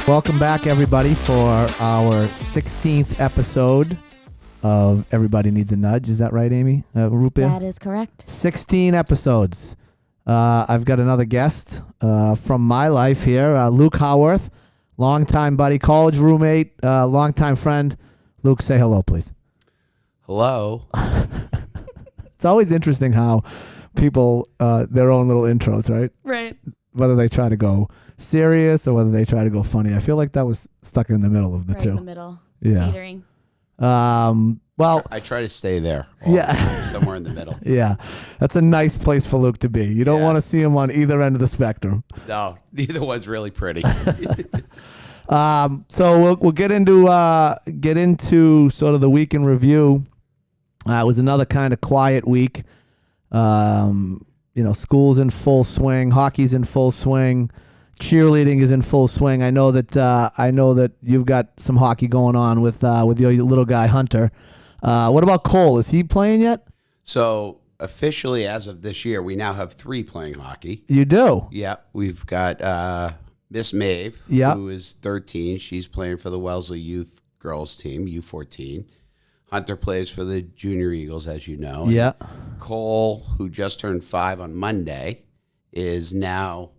Welcome back, everybody, for our 16th episode of Everybody Needs a Nudge. Is that right, Amy? Rupia? That is correct. 16 episodes. I've got another guest from my life here, Luke Howarth, longtime buddy, college roommate, longtime friend. Luke, say hello, please. Hello. It's always interesting how people, their own little intros, right? Right. Whether they try to go serious or whether they try to go funny. I feel like that was stuck in the middle of the right two. in the middle. Yeah. Teetering. Well, I try to stay there. Yeah. Somewhere in the middle. yeah, that's a nice place for Luke to be. You don't want to see him on either end of the spectrum. No, neither one's really pretty. So we'll get into sort of the week in review. It was another kind of quiet week. School's in full swing, hockey's in full swing, cheerleading is in full swing. I know that you've got some hockey going on with your little guy Hunter. What about Cole? Is he playing yet? So officially, as of this year, we now have 3 playing hockey. You do? Yeah, we've got Miss Maeve, who is 13. She's playing for the Wellesley Youth Girls team, U14. Hunter plays for the Junior Eagles, as you know. Yeah. And Cole, who just turned 5 on Monday, is now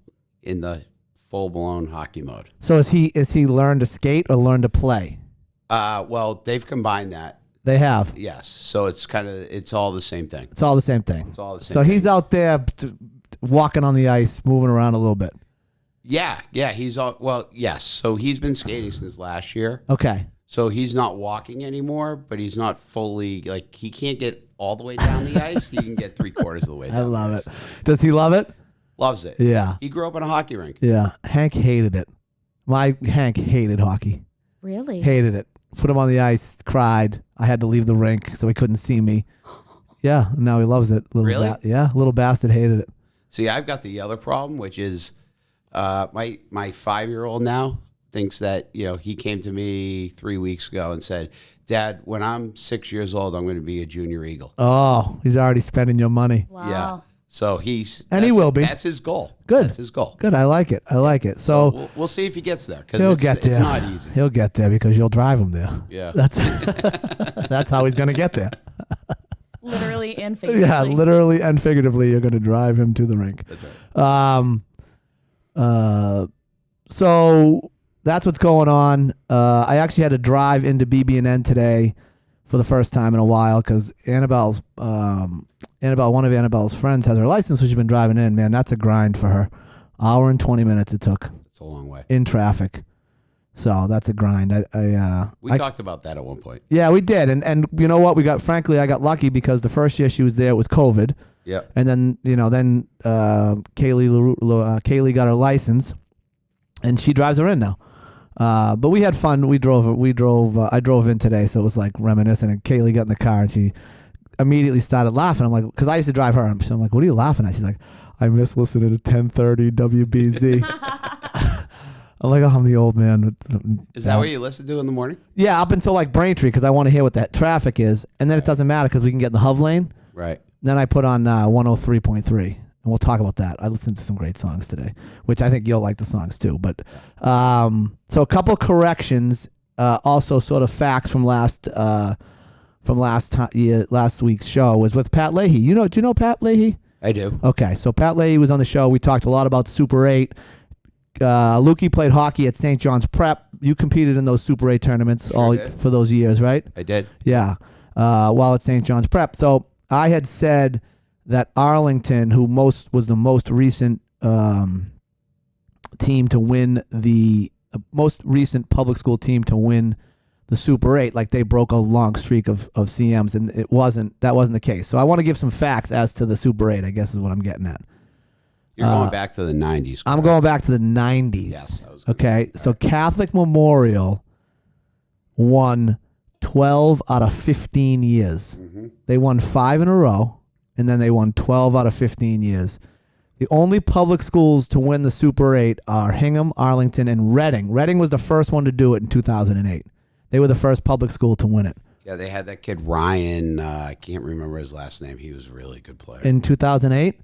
in the full-blown hockey mode. So is he learned to skate or learn to play? Well, they've combined that. They have. Yes. So it's all the same thing. It's all the same thing. It's all the same So thing. he's out there walking on the ice, moving around a little bit. Yeah. Yes. So he's been skating since last year. Okay. So he's not walking anymore, but he's not fully, he can't get all the way down the ice. He can get 3/4 of the way down. I love it. Does he love it? Loves it. Yeah. He grew up in a hockey rink. Yeah. Hank hated it. Hank hated hockey. Really? Hated it. Put him on the ice, cried. I had to leave the rink so he couldn't see me. Yeah, now he loves it. Really? Little bastard hated it. See, I've got the other problem, which is my 5-year-old now thinks that, he came to me 3 weeks ago and said, Dad, when I'm 6 years old, I'm going to be a Junior Eagle. Oh, he's already spending your money. Wow. Yeah. So he will be. That's his goal. Good. That's his goal. Good. I like it. So we'll see if he gets there, because he'll get there. It's not easy. He'll get there because you'll drive him there. Yeah. That's how he's going to get there. Literally and figuratively. Yeah, literally and figuratively, you're going to drive him to the rink. That's right. So that's what's going on. I actually had to drive into BB&N today for the first time in a while because Annabelle, one of Annabelle's friends, has her license, so she's been driving in. Man, that's a grind for her. Hour and 20 minutes it took. It's a long way. In traffic. So that's a grind. We talked about that at one point. Yeah, we did. And you know what? I got lucky because the first year she was there, it was COVID. Yeah. And then, Kaylee got her license and she drives her in now. But we had fun. I drove in today, so it was like reminiscent, and Kaylee got in the car and she immediately started laughing. I'm like, because I used to drive her. I'm like, what are you laughing at? She's like, I miss listening to 1030 WBZ. I'm like, oh, I'm the old man. Is that what you listen to in the morning? Yeah, up until like Braintree, because I want to hear what that traffic is. And then it doesn't matter because we can get in the Hov lane. Right. Then I put on 103.3, and we'll talk about that. I listened to some great songs today, which I think you'll like the songs too. But so a couple corrections, also sort of facts from last week's show was with Pat Leahy. Do you know Pat Leahy? I do. Okay, so Pat Leahy was on the show. We talked a lot about Super 8. Lukey played hockey at St. John's Prep. You competed in those Super 8 tournaments for those years, right? I did. Yeah, while at St. John's Prep. So I had said that Arlington, who was the most recent team to win the most recent public school team to win the Super 8, like they broke a long streak of CMs, and that wasn't the case. So I want to give some facts as to the Super 8, I guess is what I'm getting at. You're going back to the 90s. Correct? I'm going back to the 90s. Yes. Okay, so Catholic Memorial won 12 out of 15 years. Mm-hmm. They won 5 in a row, and then they won 12 out of 15 years. The only public schools to win the Super 8 are Hingham, Arlington, and Reading. Reading was the first one to do it in 2008. They were the first public school to win it. Yeah, they had that kid Ryan. I can't remember his last name. He was a really good player. In 2008?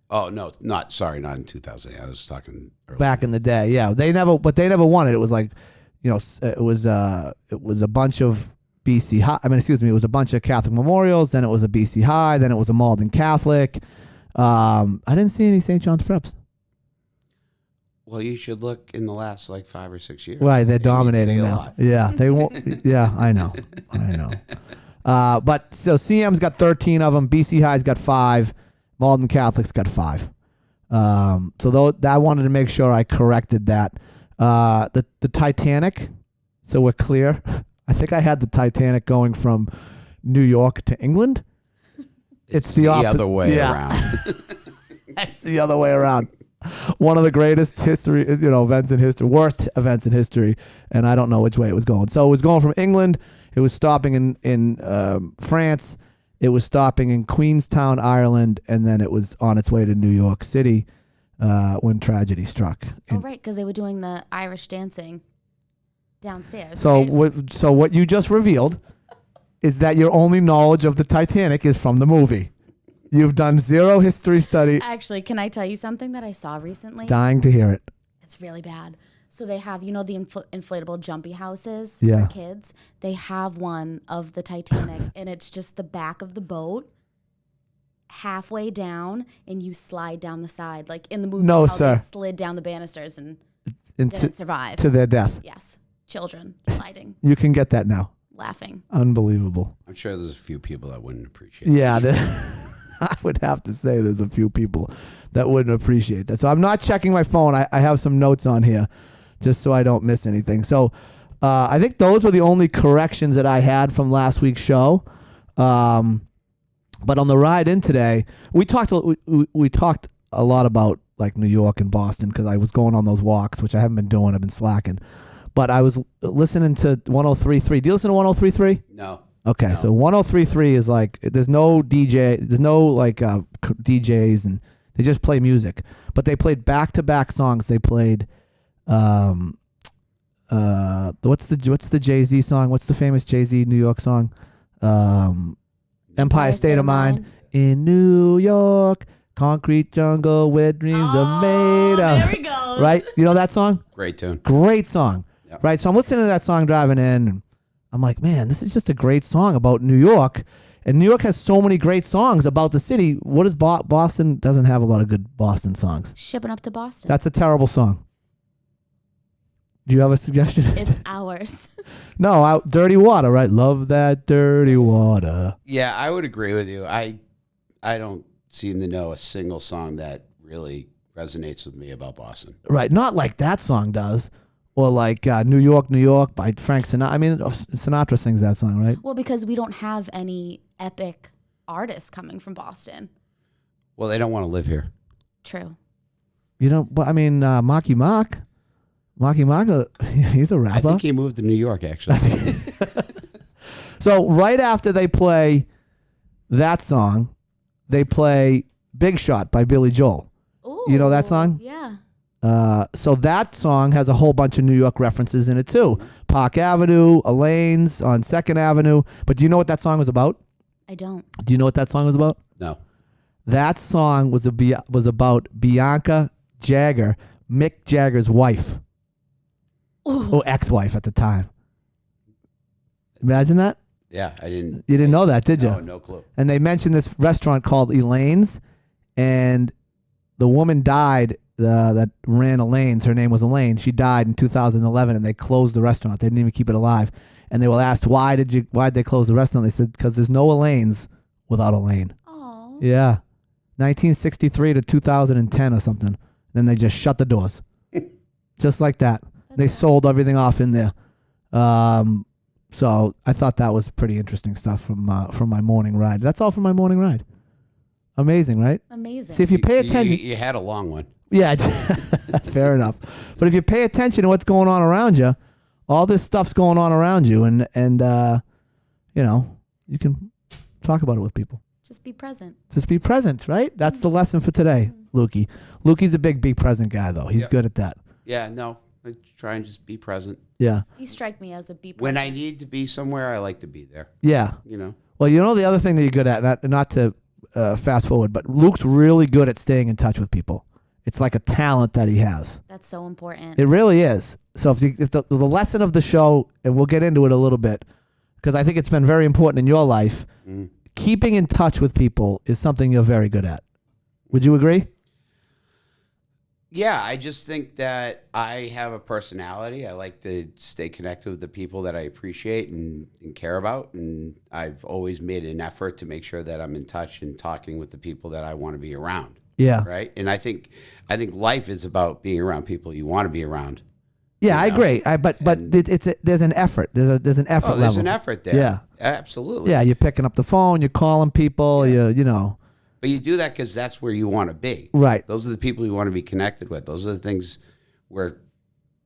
Oh no, not in 2008. I was talking earlier. Back in the day, yeah. They never won it. It was like, it was a bunch of BC High. It was a bunch of Catholic Memorials. Then it was a BC High. Then it was a Malden Catholic. I didn't see any St. John's Preps. Well, you should look in the last like 5 or 6 years. Right, they're Maybe you'd dominating see a now. lot. Yeah, they won't. Yeah, I know. But so CM's got 13 of them. BC High's got 5. Malden Catholic's got 5. I wanted to make sure I corrected that. The Titanic. So we're clear. I think I had the Titanic going from New York to England. It's the other way around. It's the other way around. One of the greatest events in history, worst events in history, and I don't know which way it was going. So it was going from England. It was stopping in France. It was stopping in Queenstown, Ireland, and then it was on its way to New York City when tragedy struck. Right, because they were doing the Irish dancing downstairs. So right? what you just revealed is that your only knowledge of the Titanic is from the movie. You've done zero history study. Actually, can I tell you something that I saw recently? Dying to hear it. It's really bad. So they have, the inflatable jumpy houses Yeah. for kids. They have one of the Titanic, and it's just the back of the boat halfway down, and you slide down the side. Like in the movie, No, how sir. they slid down the banisters and didn't survive. To their death. Yes. Children sliding, You can get that now. laughing. Unbelievable. I'm sure there's a few people that wouldn't appreciate it. Yeah, I would have to say there's a few people that wouldn't appreciate that. So I'm not checking my phone. I have some notes on here just so I don't miss anything. So I think those were the only corrections that I had from last week's show. But on the ride in today, we talked a lot about like New York and Boston because I was going on those walks, which I haven't been doing. I've been slacking. But I was listening to 103.3. Do you listen to 103.3? No. Okay, No. so 103.3 is like there's no DJs, and they just play music. But they played back-to-back songs. They played what's the Jay-Z song? What's the famous Jay-Z New York song? Empire State of Mind. In New York, concrete jungle where dreams are made of. There we go. Right? You know that song? Great tune. Great song. Yep. Right? So I'm listening to that song driving in, and I'm like, man, this is just a great song about New York. And New York has so many great songs about the city. What is Boston? Doesn't have a lot of good Boston songs. Shipping up to Boston. That's a terrible song. Do you have a suggestion? It's ours. No, Dirty Water, right? Love that dirty water. Yeah, I would agree with you. I don't seem to know a single song that really resonates with me about Boston. Right, not like that song does. Or like New York, New York by Frank Sinatra. I mean, Sinatra sings that song, right? Well, because we don't have any epic artists coming from Boston. Well, they don't want to live here. True. You know, but I mean, Marky Mark, he's a rapper. I think he moved to New York, actually. So right after they play that song, they play Big Shot by Billy Joel. Ooh, You know that song? Yeah. So that song has a whole bunch of New York references in it too. Park Avenue, Elaine's on 2nd Avenue. But do you know what that song was about? I don't. Do you know what that song was about? No. That song was about Bianca Jagger, Mick Jagger's wife. Ooh. Or ex-wife at the time. Imagine that? Yeah, I didn't. You didn't know that, did you? No, no clue. And they mentioned this restaurant called Elaine's, and the woman died that ran Elaine's. Her name was Elaine. She died in 2011, and they closed the restaurant. They didn't even keep it alive. And they were asked, why'd they close the restaurant? They said, because there's no Elaine's without Elaine. Oh. Yeah. 1963 to 2010 or something. Then they just shut the doors. Just like that. They sold everything off in there. So I thought that was pretty interesting stuff from my morning ride. That's all from my morning ride. Amazing, right? Amazing. See, if you pay attention. You had a long one. Yeah, fair enough. But if you pay attention to what's going on around you, all this stuff's going on around you, and you can talk about it with people. Just be present. Just be present, right? That's the lesson for today, Lukey. Lukey's a big be present guy, though. He's good at that. Yeah, no. I try and just be present. Yeah. You strike me as a be present. When I need to be somewhere, I like to be there. Yeah. You know? Well, the other thing that you're good at, not to fast forward, but Luke's really good at staying in touch with people. It's like a talent that he has. That's so important. It really is. So if the lesson of the show, and we'll get into it a little bit, because I think it's been very important in your life, keeping in touch with people is something you're very good at. Would you agree? Yeah, I just think that I have a personality. I like to stay connected with the people that I appreciate and care about. And I've always made an effort to make sure that I'm in touch and talking with the people that I want to be around. Yeah. Right. And I think life is about being around people you want to be around. Yeah, I agree. There's an effort. There's an effort level. There's an effort there. Yeah. Absolutely. Yeah, you're picking up the phone, you're calling people, you know. But you do that because that's where you want to be. Right. Those are the people you want to be connected with. Those are the things where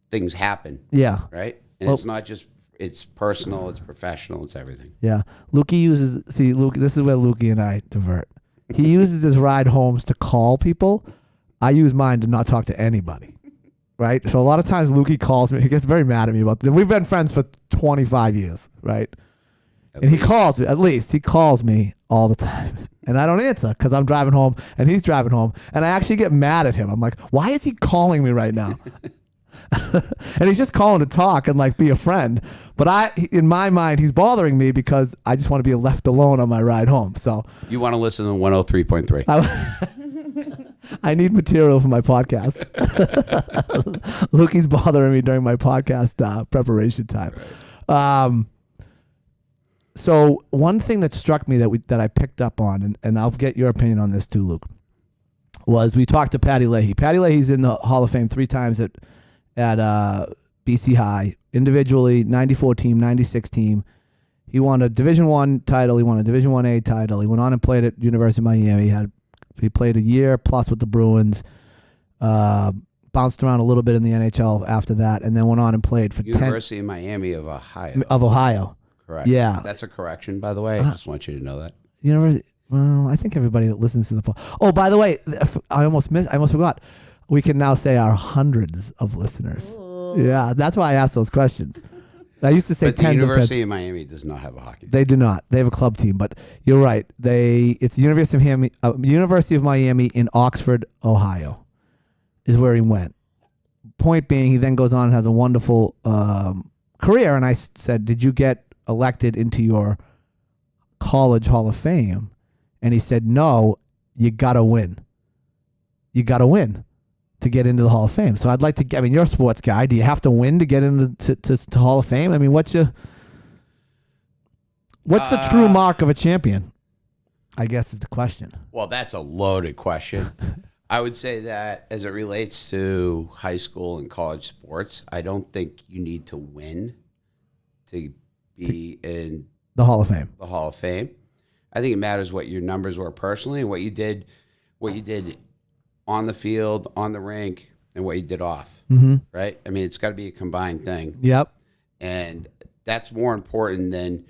things happen. Yeah. Right? And it's not just, it's personal, it's professional, it's everything. Yeah. Luke, this is where Lukey and I divert. He uses his ride homes to call people. I use mine to not talk to anybody. Right? So a lot of times Lukey calls me. He gets very mad at me about this. We've been friends for 25 years, right? He calls me, at least. He calls me all the time. And I don't answer because I'm driving home and he's driving home. And I actually get mad at him. I'm like, why is he calling me right now? And he's just calling to talk and like be a friend. But in my mind, he's bothering me because I just want to be left alone on my ride home. So you want to listen to 103.3. I need material for my podcast. Lukey's bothering me during my podcast preparation time. Right. So one thing that struck me that I picked up on, and I'll get your opinion on this too, Luke, was we talked to Patty Leahy. Patty Leahy's in the Hall of Fame 3 times at BC High, individually, 94 team, 96 team. He won a Division I title. He won a Division 1A title. He went on and played at University of Miami. He played a year plus with the Bruins. Bounced around a little bit in the NHL after that, and then went on and played for University of Miami of Ohio. Of Ohio. Correct. Yeah. That's a correction, by the way. I just want you to know that. University. Well, I think everybody that listens to the Oh, by the way, I almost forgot. We can now say our hundreds of listeners. Ooh. Yeah, that's why I asked those questions. I used to say but the tens University of Miami does not have a hockey team. They do not. They have a club team, but you're right. It's the University of Miami in Oxford, Ohio, is where he went. Point being, he then goes on and has a wonderful career. And I said, "Did you get elected into your college Hall of Fame?" And he said, "No, you got to win. You got to win to get into the Hall of Fame." So I'd like to, you're a sports guy. Do you have to win to get into to Hall of Fame? I mean, what's the true mark of a champion? I guess is the question. Well, that's a loaded question. I would say that as it relates to high school and college sports, I don't think you need to win to be in the Hall of Fame. The Hall of Fame. I think it matters what your numbers were personally and what you did on the field, on the rink, and what you did off. Mm-hmm. Right? I mean, it's got to be a combined thing. Yep. And that's more important than,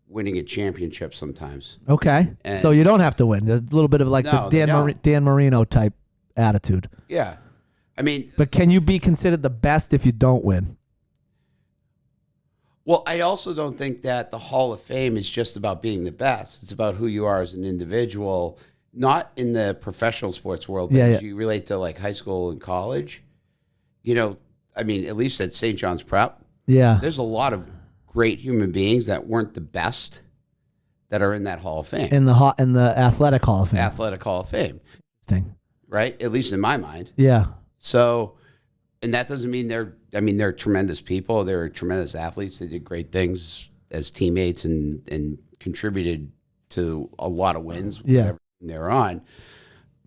winning a championship sometimes. Okay. And so you don't have to win. There's a little bit of the Dan Marino type attitude. Yeah. I mean. But can you be considered the best if you don't win? Well, I also don't think that the Hall of Fame is just about being the best. It's about who you are as an individual, not in the professional sports world, but as you relate to like high school and college. At least at St. John's Prep, there's a lot of great human beings that weren't the best that are in that Hall of Fame. In the Athletic Hall of Fame. Athletic Hall of Fame. Interesting. Right? At least in my mind. Yeah. So, and that doesn't mean they're tremendous people. They're tremendous athletes. They did great things as teammates and contributed to a lot of wins, whatever team they're on.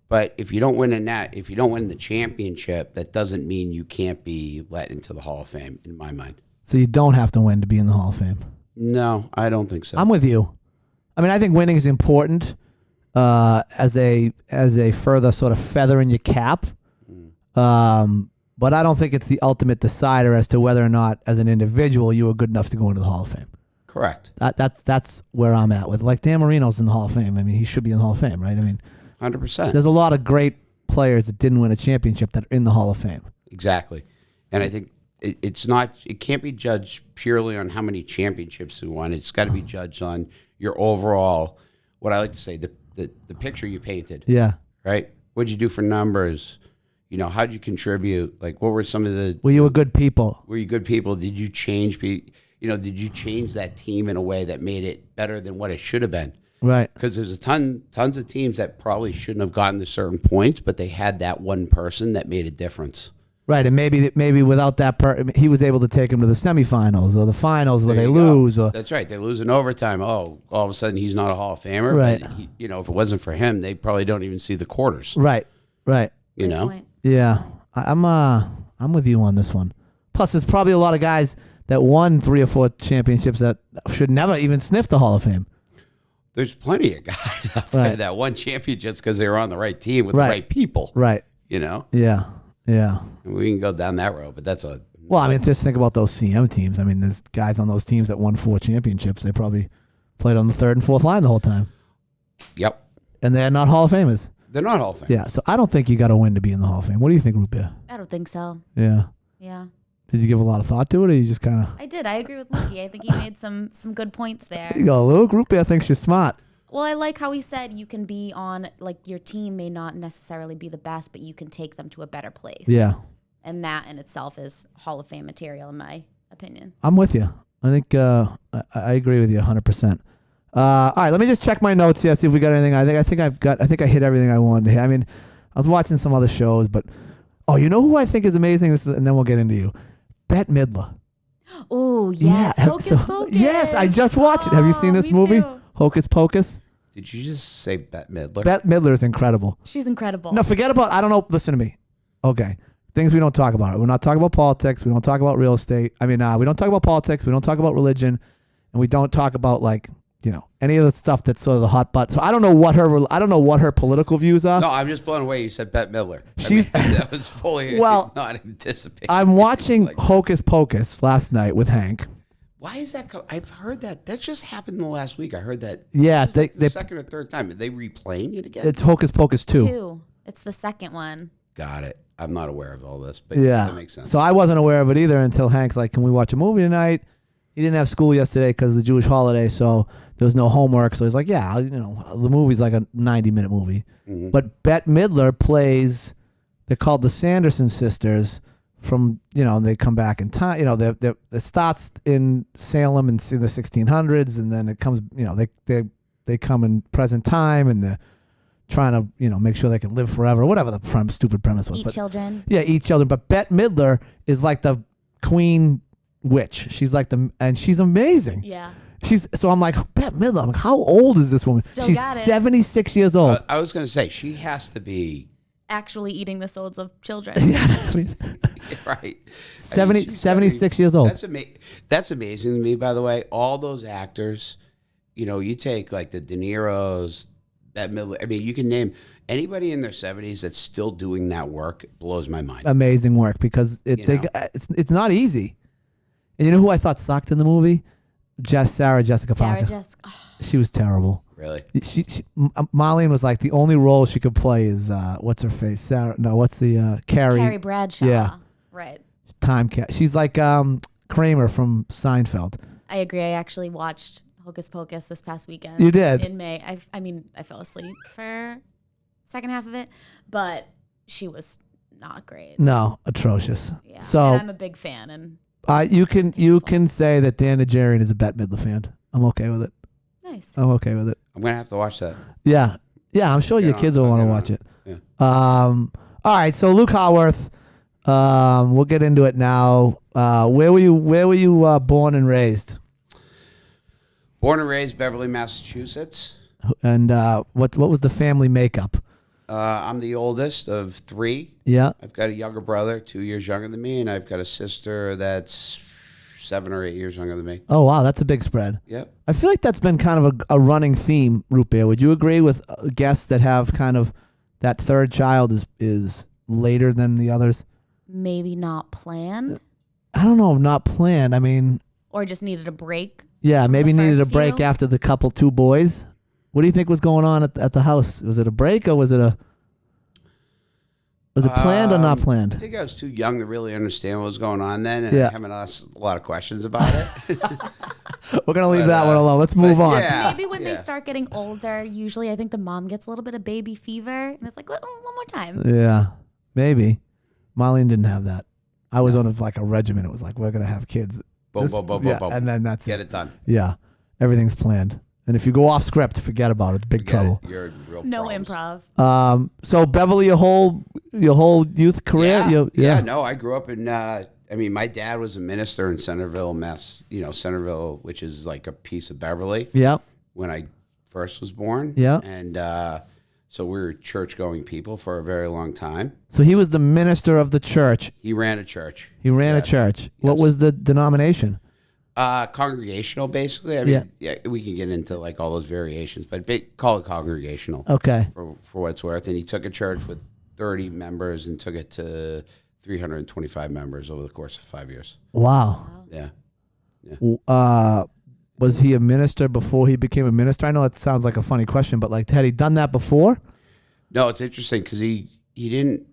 But if you don't win if you don't win the championship, that doesn't mean you can't be let into the Hall of Fame, in my mind. So you don't have to win to be in the Hall of Fame? No, I don't think so. I'm with you. I think winning is important as a further sort of feather in your cap. But I don't think it's the ultimate decider as to whether or not, as an individual, you were good enough to go into the Hall of Fame. Correct. That's where I'm at with. Like Dan Marino's in the Hall of Fame. He should be in the Hall of Fame, right? 100%. There's a lot of great players that didn't win a championship that are in the Hall of Fame. Exactly. And I think it can't be judged purely on how many championships you won. It's got to be judged on your overall what I like to say, the picture you painted, Yeah. right? What'd you do for numbers? You know, how'd you contribute? Like, what were some of the? Were you a good people? Were you good people? Did you change? Did you change that team in a way that made it better than what it should have been? Right. Because there's tons of teams that probably shouldn't have gotten to certain points, but they had that one person that made a difference. Right, and maybe without that he was able to take him to the semifinals or the finals where There they you go. lose. Or That's right. They lose in overtime. Oh, all of a sudden he's not a Hall of Famer. Right. But if it wasn't for him, they probably don't even see the quarters. right. Great point. Yeah, I'm with you on this one. Plus, there's probably a lot of guys that won 3 or 4 championships that should never even sniff the Hall of Fame. There's plenty of guys out there that won championships because they were on the right team with the right people. Right. Yeah. Yeah. We can go down that road, but that's a... Well, I mean, just think about those CM teams. I mean, there's guys on those teams that won 4 championships. They probably played on the 3rd and 4th line the whole time. Yep. And they're not Hall of Famers. They're not Hall of Fame. Yeah, so I don't think you got to win to be in the Hall of Fame. What do you think, Root Beer? I don't think so. Yeah. Yeah. Did you give a lot of thought to it, or you just kind of... I did. I agree with Lukey. I think he made some good points there. There you go, Luke. Root Beer thinks you're smart. Well, I like how he said you can be on, like, your team may not necessarily be the best, but you can take them to a better place. Yeah. And that in itself is Hall of Fame material, in my opinion. I'm with you. I think I agree with you 100%. All right, let me just check my notes here, see if we got anything. I think I hit everything I wanted to hit. I mean, I was watching some other shows, but you know who I think is amazing? And then we'll get into you. Bette Midler. Oh, yes. Yeah, Hocus Pocus. Yes, I just watched it. Have you seen this me movie? too. Hocus Pocus? Did you just say Bette Midler? Bette Midler is incredible. She's incredible. No, forget about, I don't know, listen to me. Okay. Things we don't talk about. We're not talking about politics. We don't talk about real estate. I mean, we don't talk about politics. We don't talk about religion. And we don't talk about, like, any of the stuff that's sort of the hot button. So I don't know what her political views are. No, I'm just blown away. You said Bette Midler. That was fully well, not anticipated. I'm watching Hocus Pocus last night with Hank. Why is that? I've heard that. That just happened in the last week. I heard that. Yeah, the second or third time. Are they replaying it again? It's Hocus Pocus 2. 2. It's the second one. Got it. I'm not aware of all this, but that makes sense. So I wasn't aware of it either until Hank's like, "Can we watch a movie tonight?" He didn't have school yesterday because of the Jewish holiday, so there was no homework. So he's like, "Yeah, the movie's like a 90-minute movie." Mm-hmm. But Bette Midler plays. They're called the Sanderson sisters. From they come back in time. It starts in Salem in the 1600s, and then it comes. They come in present time, and they're trying to make sure they can live forever, whatever the stupid premise was. Eat children. Yeah, eat children. But Bette Midler is like the queen witch. She's like and she's amazing. Yeah. So I'm like, Bette Midler. I'm like, how old is this woman? Still She's got it. 76 years old. I was going to say she has to be actually eating the souls of children. Yeah, I mean, right. 76 years old. That's amazing to me, by the way. All those actors, you take like the De Niro's, Bette Midler. I mean, you can name anybody in their 70s that's still doing that work. It blows my mind. Amazing work because it's not easy. And you know who I thought sucked in the movie? Sarah Jessica Parker. She was terrible. Really? Marlene was like, the only role she could play is what's her face? Sarah? No, what's the Carrie Bradshaw? Yeah, right. She's like Kramer from Seinfeld. I agree. I actually watched Hocus Pocus this past weekend. You did? In May. I fell asleep for second half of it, but she was not great. No, atrocious. Yeah. So and I'm a big fan, and you can say that Dan Nigerian is a Bette Midler fan. I'm okay with it. Nice. I'm okay with it. I'm going to have to watch that. Yeah. I'm sure your kids will want to watch it. Yeah. All right. So Luke Howarth, we'll get into it now. Where were you born and raised? Born and raised Beverly, Massachusetts. And what was the family makeup? I'm the oldest of 3. Yeah. I've got a younger brother, 2 years younger than me, and I've got a sister that's 7 or 8 years younger than me. Oh, wow. That's a big spread. Yep. I feel like that's been kind of a running theme, Root Beer. Would you agree with guests that have kind of that third child is later than the others? Maybe not planned. I don't know. Not planned. I mean. Or just needed a break. Yeah, maybe needed a break few. after the 2 boys. What do you think was going on at the house? Was it a break or was it a... Was it planned or not I planned? think I was too young to really understand what was going on then, and Yeah. I haven't asked a lot of questions about it. We're going to leave that one alone. Let's move on. Yeah, Maybe when they start getting older, usually I think the mom gets a little bit of baby fever, and it's like, "Oh, one more time." Yeah, maybe. Marlene didn't have that. I was on like a regimen. It was like, we're going to have kids. Boom, boom, boom, boom, boom. And then that's Get it. it done. Yeah, everything's planned. And if you go off script, forget about it. Big Get trouble. it. You're in real No problems. improv. So Beverly, your whole youth career? Yeah. No, I grew up in. My dad was a minister in Centerville, Mass. Centerville, which is like a piece of Beverly. Yeah. When I first was born. Yeah. And so we were church-going people for a very long time. So he was the minister of the church. He ran a church. He ran a church. What was the denomination? Congregational, basically. I mean, yeah, we can get into like all those variations, but call it congregational. Okay. For what it's worth. And he took a church with 30 members and took it to 325 members over the course of 5 years. Wow. Yeah. Was he a minister before he became a minister? I know it sounds like a funny question, but like, had he done that before? No, it's interesting because he didn't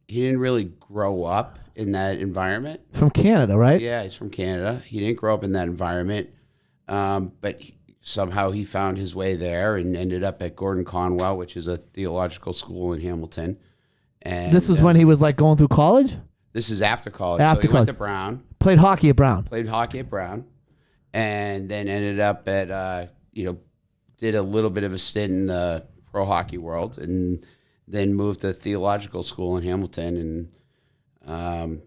really grow up in that environment. From Canada, right? Yeah, he's from Canada. He didn't grow up in that environment, but somehow he found his way there and ended up at Gordon Conwell, which is a theological school in Hamilton. And This was when he was like going through college? this is after college. After so he college. went to Brown, Played hockey at Brown. played hockey at Brown, and then ended up at did a little bit of a stint in the pro hockey world, and then moved to theological school in Hamilton, and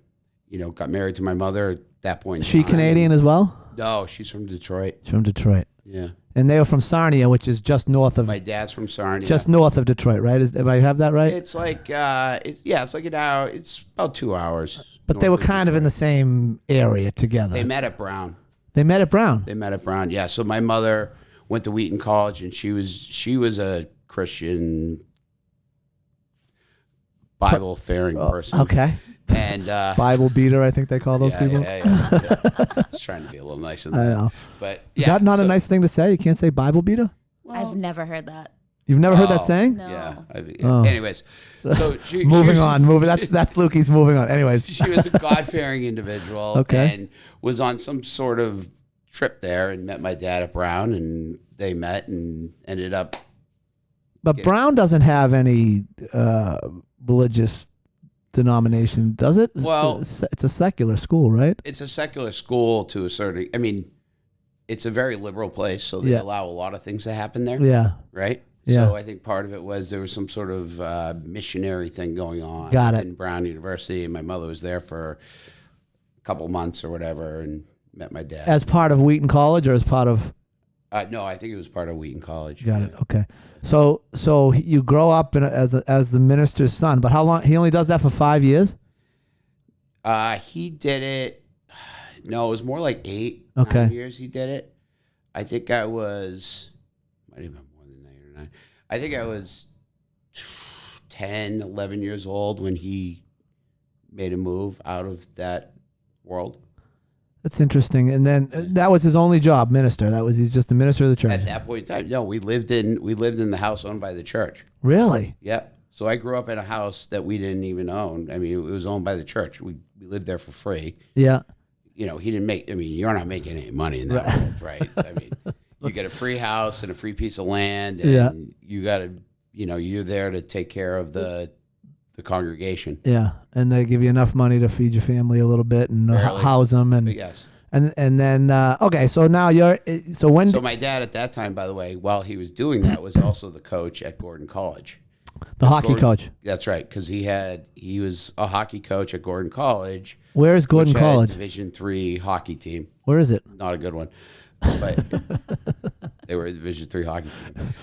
got married to my mother at that point. In She time. Canadian as well? No, she's from Detroit. She's from Detroit. Yeah, And they were from Sarnia, which is just north of my dad's from Sarnia. just north of Detroit, right? If I have that right? It's like it's like an hour. It's about 2 hours. But they were kind of in the same area together. They met at Brown. They met at Brown. They met at Brown. Yeah. So my mother went to Wheaton College, and she was a Christian Bible faring person. Okay. And Bible beater, I think they call those people. Yeah. Just trying to be a little nicer than I that. know. But Is yeah, that not a so- nice thing to say? You can't say Bible beater? I've never heard that. You've never heard that Oh, saying? No. Yeah. Oh. Anyways, so she Moving was- on. That's Lukey's moving on. Anyways. She was a God-fearing individual, Okay. and was on some sort of trip there and met my dad at Brown, and they met and ended up. But Brown doesn't have any religious denomination, does it? Well- it's a secular school, right? It's a secular school to a certain. I mean, it's a very liberal place, so they Yeah. allow a lot of things to happen there, Yeah. right? Yeah. So I think part of it was there was some sort of missionary thing going on Got it. in Brown University, and my mother was there for a couple months or whatever, and met my dad. As part of Wheaton College or as part of No, I think it was part of Wheaton College. Got it. Okay. So you grow up as the minister's son, but how long? He only does that for 5 years. He did it. No, it was more like 8, Okay. 9 years he did it. I think I was, might have been more than 8 or 9. I think I was 10, 11 years old when he made a move out of that world. That's interesting. And then that was his only job, minister. He's just the minister of the church. At that point in time, no, we lived in the house owned by the church. Really? Yep. So I grew up in a house that we didn't even own. I mean, it was owned by the church. We lived there for free. Yeah. He didn't make. I mean, you're not making any money in that world, right? I mean, you get a free house and a free piece of land, and Yeah. you got to, you're there to take care of the congregation. Yeah. And they give you enough money to feed your family a little bit and Barely. house them But and yes. and then okay. So now when So my dad at that time, by the way, while he was doing that, was also the coach at Gordon College. the hockey Gordon- coach. That's right, because he was a hockey coach at Gordon College. Where is Gordon which had a College? Division III hockey team. Where is it? Not a good one, but they were a Division III hockey team.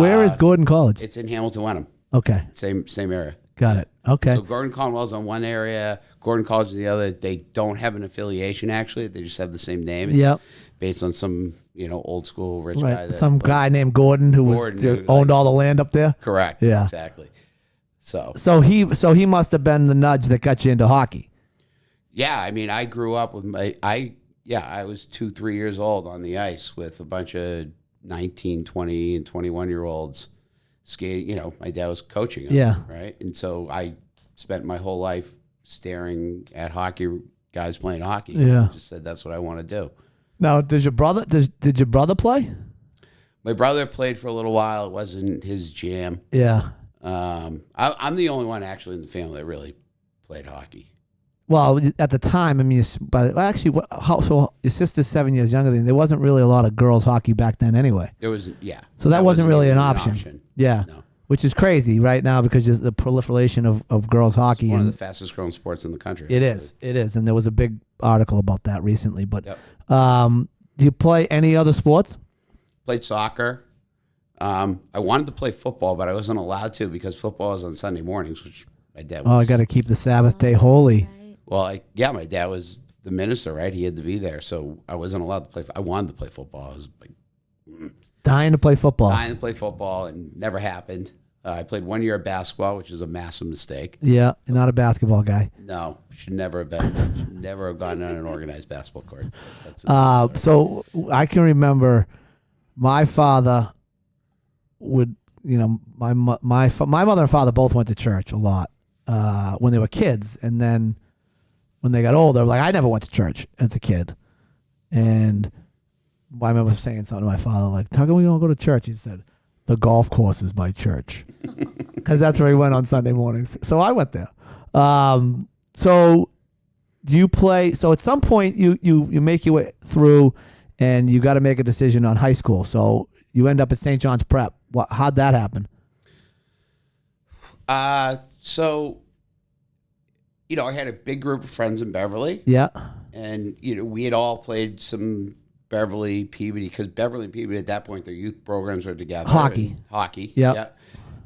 Where is Gordon College? It's in Hamilton, Wenham. Okay. Same area. Got it. Okay. So Gordon Conwell's on one area, Gordon College in the other. They don't have an affiliation, actually. They just have the same name. Yep. Based on some, old school rich guy. Right. That Some played- guy named Gordon who Gordon, who owned like- all the land up there. Correct. Yeah. Exactly. So So he must have been the nudge that got you into hockey. yeah, I mean, I grew up with I was 2-3 years old on the ice with a bunch of 19, 20, and 21-year-olds skating. My dad was coaching them, Yeah. right? And so I spent my whole life staring at hockey guys playing hockey. Yeah. I just said that's what I want to do. Now, did your brother play? My brother played for a little while. It wasn't his jam. Yeah. I'm the only one actually in the family that really played hockey. Well, at the time, I mean, so your sister's 7 years younger than you. There wasn't really a lot of girls hockey back then anyway. There was, yeah. So that wasn't really even an option. Yeah. No. Which is crazy right now because of the proliferation of girls hockey. It's one of and the fastest growing sports in the country. It is. And there was a big article about that recently. But Yep. Do you play any other sports? Played soccer. I wanted to play football, but I wasn't allowed to because football is on Sunday mornings, which my dad was. Oh, I got to keep the Sabbath day holy. Well, my dad was the minister, right? He had to be there, so I wasn't allowed to play. I wanted to play football. I was like Dying to play football. dying to play football, and never happened. I played 1 year of basketball, which is a massive mistake. Yeah, you're not a basketball guy. No, should never have been. Should never have gotten on an organized basketball court. That's So I can remember my father would, my mother and father both went to church a lot when they were kids, and then when they got older, like I never went to church as a kid, and I remember saying something to my father like, "How come we don't go to church?" He said, "The golf course is my church," because that's where he went on Sunday mornings. So I went there. So do you play? So at some point you make your way through, and you got to make a decision on high school. So you end up at St. John's Prep. How'd that happen? So, I had a big group of friends in Beverly. Yeah. And, we had all played some Beverly, Peabody, because Beverly and Peabody at that point, their youth programs were together. Hockey. Hockey. Yep. Yeah.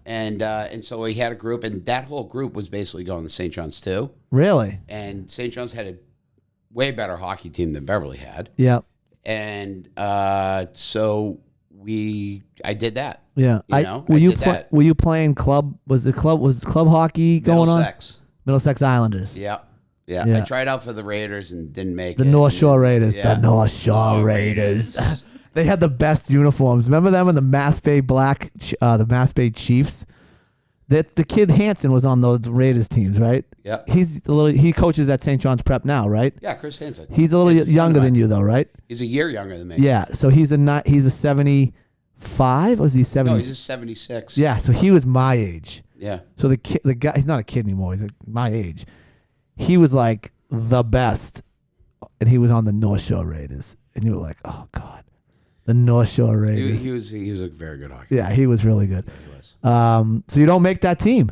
And so we had a group, and that whole group was basically going to St. John's too. Really? And St. John's had a way better hockey team than Beverly had. Yeah. And so I did that. Yeah. Were you playing club? Was club hockey going on? Middlesex Islanders. Yeah. Yeah. I tried out for the Raiders and didn't make the it. North Shore Raiders. Yeah. The North Shore Raiders. They had the best uniforms. Remember them in the Mass Bay the Mass Bay Chiefs? The kid Hansen was on those Raiders teams, right? Yeah. He coaches at St. John's Prep now, right? Yeah, Chris Hansen. He's a little younger than you though, right? He's a year younger than me. Yeah. So he's a 75, or was he 70? No, he's a 76. Yeah. So he was my age. Yeah. So the guy, he's not a kid anymore. He's my age. He was like the best, and he was on the North Shore Raiders, and you were like, oh God, the North Shore Raiders. He was a very good hockey. Yeah, he was really good. He was. So you don't make that team?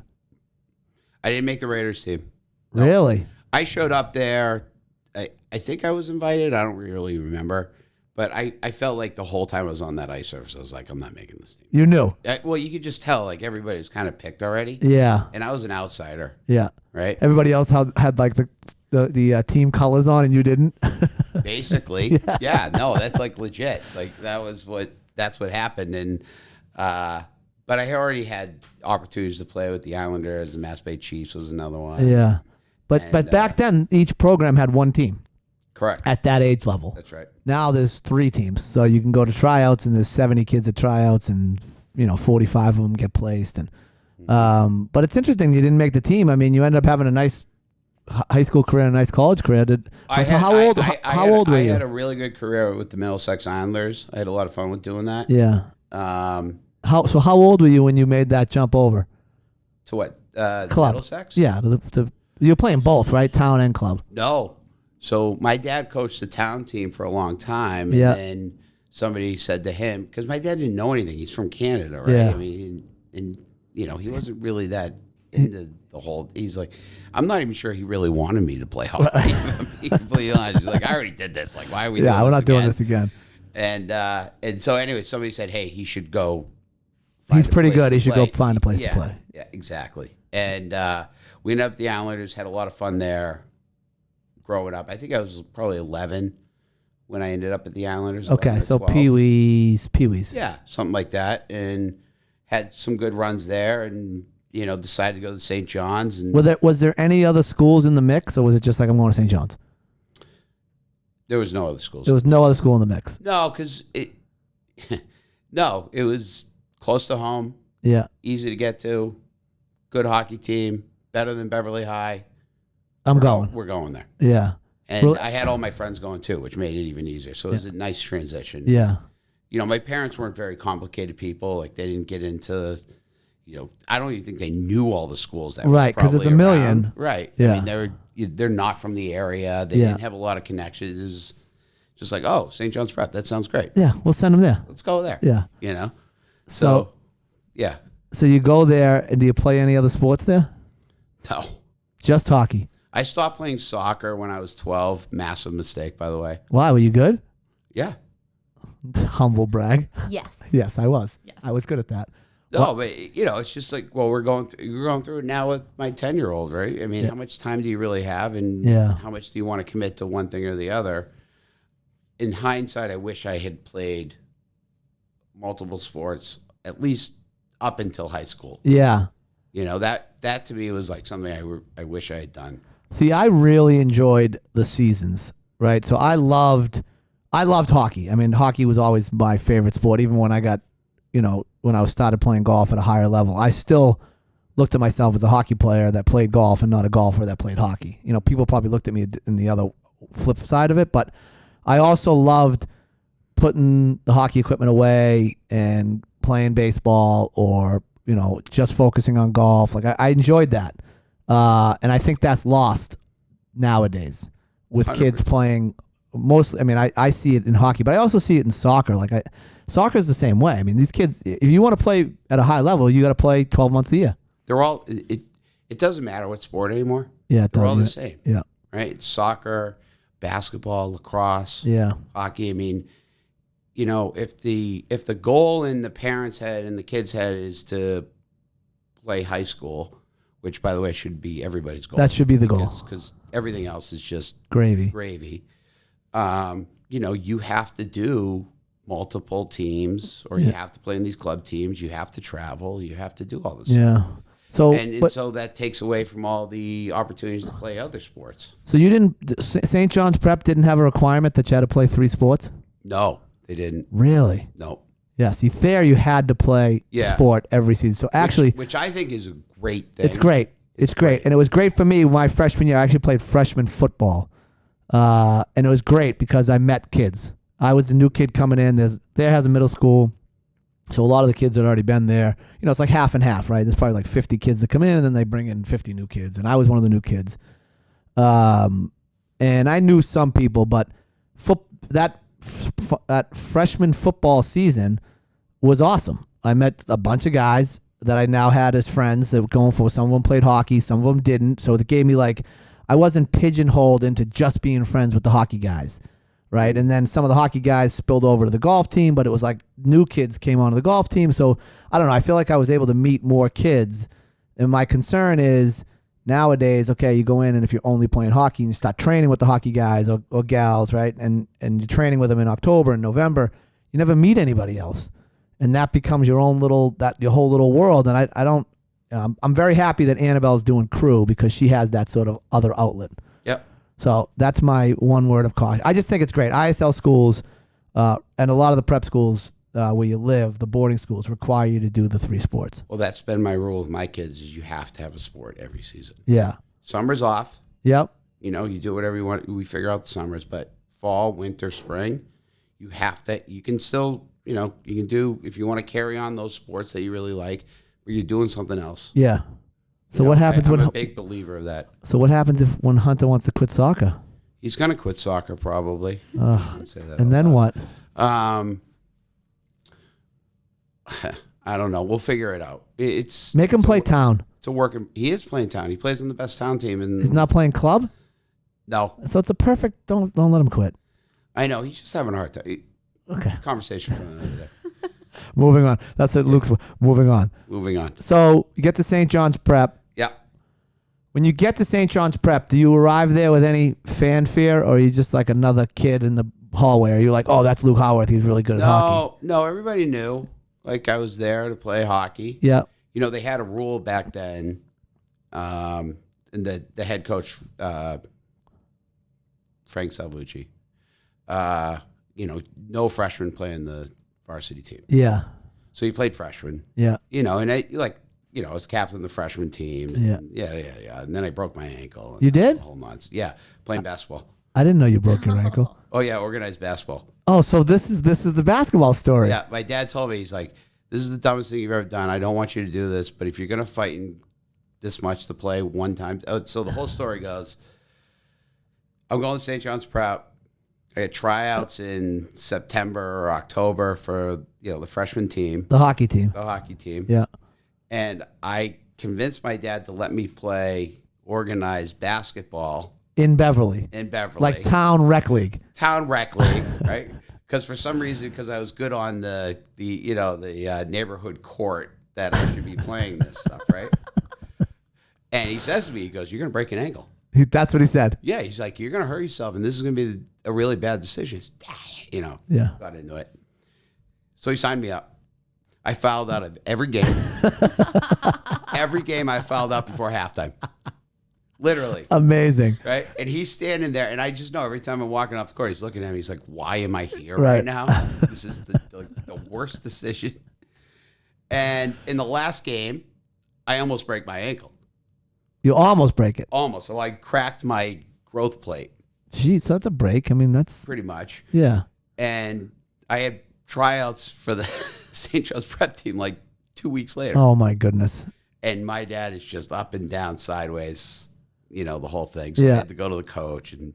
I didn't make the Raiders team. No. Really? I showed up there. I think I was invited. I don't really remember. But I felt like the whole time I was on that ice surface, I was like, I'm not making this team. You knew? Well, you could just tell, like, everybody was kind of picked already. Yeah. And I was an outsider. Yeah. Right? Everybody else had like the team colors on, and you didn't? Basically. Yeah. No, that's like legit. Like, that's what happened. And, but I already had opportunities to play with the Islanders. The Mass Bay Chiefs was another one. Yeah. But back then, each program had one team. Correct. At that age level. That's right. Now there's 3 teams. So you can go to tryouts, and there's 70 kids at tryouts, and 45 of them get placed. And but it's interesting you didn't make the team. I mean, you ended up having a nice high school career and a nice college career. How old were you? I had a really good career with the Middlesex Islanders. I had a lot of fun with doing that. Yeah. How old were you when you made that jump over? To what? Club. Middlesex? Yeah. You're playing both, right? Town and club. No. So my dad coached the town team for a long time, and then somebody said to him, because my dad didn't know anything. He's from Canada, right? Yeah. I mean, and he wasn't really that into the whole. He's like, I'm not even sure he really wanted me to play hockey. He's like, I already did this. Like, why are we? Yeah, we're not doing this again. And so anyway, somebody said, hey, he should go. He's pretty good. He should go find a place to play. Yeah, exactly. And we ended up at the Islanders, had a lot of fun there. Growing up, I think I was probably 11 when I ended up at the Islanders. Okay, so Pee-wees. Yeah, something like that, and had some good runs there, and decided to go to St. John's. And was there any other schools in the mix, or was it just like I'm going to St. John's? There was no other schools. There was no other school in the mix. No, because it was close to home. Yeah, easy to get to, good hockey team. better than Beverly High, I'm going. we're going there. Yeah. And Well- I had all my friends going too, which made it even easier. So it was a nice transition. Yeah. My parents weren't very complicated people. Like they didn't get into, I don't even think they knew all the schools that Right, were 'cause it's a probably million. around. Right. Yeah. I mean, they're not from the area. They didn't have a lot of connections. It was just like, oh, St. John's Prep. That sounds great. Yeah. We'll send them there. Let's go there. Yeah. So yeah. So you go there, and do you play any other sports there? No. Just hockey. I stopped playing soccer when I was 12. Massive mistake, by the way. Why? Were you good? Yeah. Humble brag. Yes. Yes, I was. Yes. I was good at that. No, but it's just like, well, we're going through it now with my 10-year-old, right? I mean, how much time do you really have, and how much do you want to commit to one thing or the other? In hindsight, I wish I had played multiple sports at least up until high school. Yeah. That to me was like something I wish I had done. See, I really enjoyed the seasons, right? So I loved hockey. I mean, hockey was always my favorite sport, even when I got, when I started playing golf at a higher level. I still looked at myself as a hockey player that played golf and not a golfer that played hockey. People probably looked at me in the other flip side of it, but I also loved putting the hockey equipment away and playing baseball or, just focusing on golf. Like I enjoyed that. And I think that's lost nowadays with 100%. kids playing mostly. I mean, I see it in hockey, but I also see it in soccer. Soccer is the same way. I mean, these kids, if you want to play at a high level, you got to play 12 months a year. They're all, it doesn't matter what sport anymore. Yeah. They're all the same. Yeah. Right? It's soccer, basketball, lacrosse, Yeah. hockey. I mean, if the goal in the parents' head and the kids' head is to play high school, which by the way should be everybody's goal. That should be the goal. Because everything else is just Gravy. You have to do multiple teams, or you have to play in these club teams. You have to travel. You have to do all this. Yeah. So, So that takes away from all the opportunities to play other sports. So you didn't, St. John's Prep didn't have a requirement that you had to play 3 sports? No, they didn't. Really? No. Yeah. See, there you had to play sport every season. So actually, which I think is a great thing. it's great. It's great. And it was great for me my freshman year. I actually played freshman football. And it was great because I met kids. I was the new kid coming in. There has a middle school. So a lot of the kids had already been there. It's like half and half, right? There's probably like 50 kids that come in, and then they bring in 50 new kids. And I was one of the new kids. And I knew some people, but that freshman football season was awesome. I met a bunch of guys that I now had as friends that were going for. Some of them played hockey, some of them didn't. So it gave me I wasn't pigeonholed into just being friends with the hockey guys, right? And then some of the hockey guys spilled over to the golf team, but it was like new kids came onto the golf team. So I don't know. I feel like I was able to meet more kids. And my concern is nowadays, okay, you go in and if you're only playing hockey and you start training with the hockey guys or gals, right? And you're training with them in October and November, you never meet anybody else. And that becomes your own your whole little world. And I don't, I'm very happy that Annabelle's doing crew because she has that sort of other outlet. Yep. So that's my one word of caution. I just think it's great. ISL schools and a lot of the prep schools where you live, the boarding schools, require you to do the 3 sports. Well, that's been my rule with my kids is you have to have a sport every season. Yeah. Summer's off. Yep. You do whatever you want. We figure out the summers, but fall, winter, spring, you have to, you can still, you can do, if you want to carry on those sports that you really like, where you're doing something else. Yeah. So what happens I'm when a big believer of that. So what happens when Hunter wants to quit soccer? He's going to quit soccer probably. And then what? I don't know. We'll figure it out. Make him play town. It's a working. He is playing town. He plays on the best town team. And He's not playing club? No. So it's a perfect, don't let him quit. I know. He's just having a hard time. Okay. Conversation for another day. Moving on. That's it, Luke's. Moving on. Moving on. So you get to St. John's Prep. Yeah. When you get to St. John's Prep, do you arrive there with any fanfare, or are you just like another kid in the hallway? Are you like, oh, that's Luke Howarth. He's really good at hockey. No, everybody knew. Like I was there to play hockey. Yeah. They had a rule back then, and the head coach, Frank Salvucci, no freshmen playing the varsity team. Yeah. So he played freshman. Yeah. And I was captain of the freshman team. Yeah. Yeah. And then I broke my ankle. You did? The whole nonsense. Yeah, playing basketball. I didn't know you broke your ankle. Oh yeah, organized basketball. Oh, so this is the basketball story. Yeah, my dad told me, he's like, this is the dumbest thing you've ever done. I don't want you to do this, but if you're gonna fight in this much to play one time, so the whole story goes, I'm going to St. John's Prep. I had tryouts in September or October for the freshman team, The hockey team. Yeah. and I convinced my dad to let me play organized basketball In Beverly. in Beverly, Like town rec league. town rec league, right? Because for some reason, because I was good on the neighborhood court, that I should be playing this stuff, right? And he says to me, he goes, "You're gonna break an ankle." That's what he said. Yeah, he's like, "You're gonna hurt yourself, and this is gonna be a really bad decision." Yeah. Got into it. So he signed me up. I fouled out of every game. Every game I fouled out before halftime. Literally. Amazing. Right? And he's standing there, and I just know every time I'm walking off the court, he's looking at me. He's like, "Why am I here right now? This is the worst decision." And in the last game, I almost break my ankle. You almost break it. Almost. So I cracked my growth plate. Jeez, so that's a break. I mean, that's Pretty much. yeah. And I had tryouts for the St. Joe's prep team like 2 weeks later. Oh my goodness. And my dad is just up and down, sideways, the whole thing. So Yeah. I had to go to the coach, and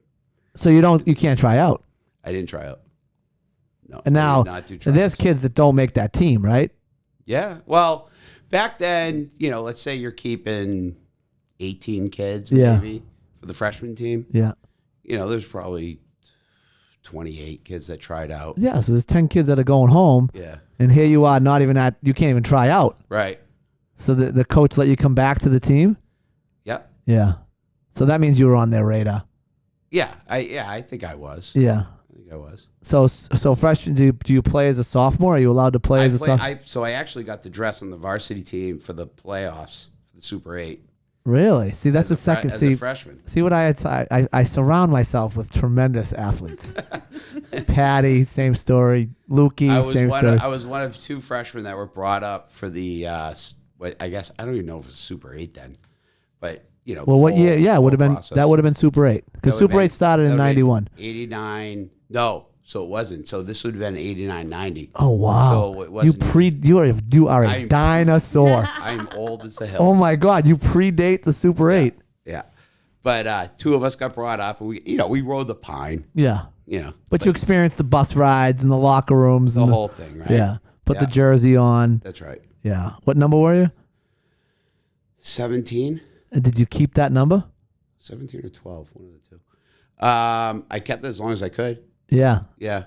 So you can't try out. I didn't try out. No. And I now did not do tryouts. there's kids that don't make that team, right? Yeah. Well, back then, let's say you're keeping 18 kids Yeah. maybe for the freshman team. Yeah. There's probably 28 kids that tried out. Yeah. So there's 10 kids that are going home, Yeah. and here you are, you can't even try out. Right. So the coach let you come back to the team. Yep. Yeah. So that means you were on their radar. Yeah. I think I was. Yeah. I think I was. So freshman, do you play as a sophomore? Are you allowed to play as a sophomore? So I actually got the dress on the varsity team for the playoffs, for the Super 8. Really? See, that's the second. As See, a freshman. see what I had. I surround myself with tremendous athletes. Patty, same story. Lukey, same story. I was one of two freshmen that were brought up for the. I guess I don't even know if it was Super 8 then, but Well, what year? Yeah, would have been process. that would have been Super 8 because Super 8 started in 91. 89. No, so it wasn't. So this would have been 89, 90. Oh wow! So it wasn't. You are a I'm- dinosaur. I'm old as the hills. Oh my God! You predate the Super 8. Yeah, but two of us got brought up, and we rode the pine. Yeah, You know, but you experienced the bus rides and the locker rooms the and whole thing, right? Yeah, put the Yeah. jersey on. That's right. Yeah. What number were you? 17. Did you keep that number? 17 or 12, one of the two. I kept it as long as I could. Yeah. Yeah.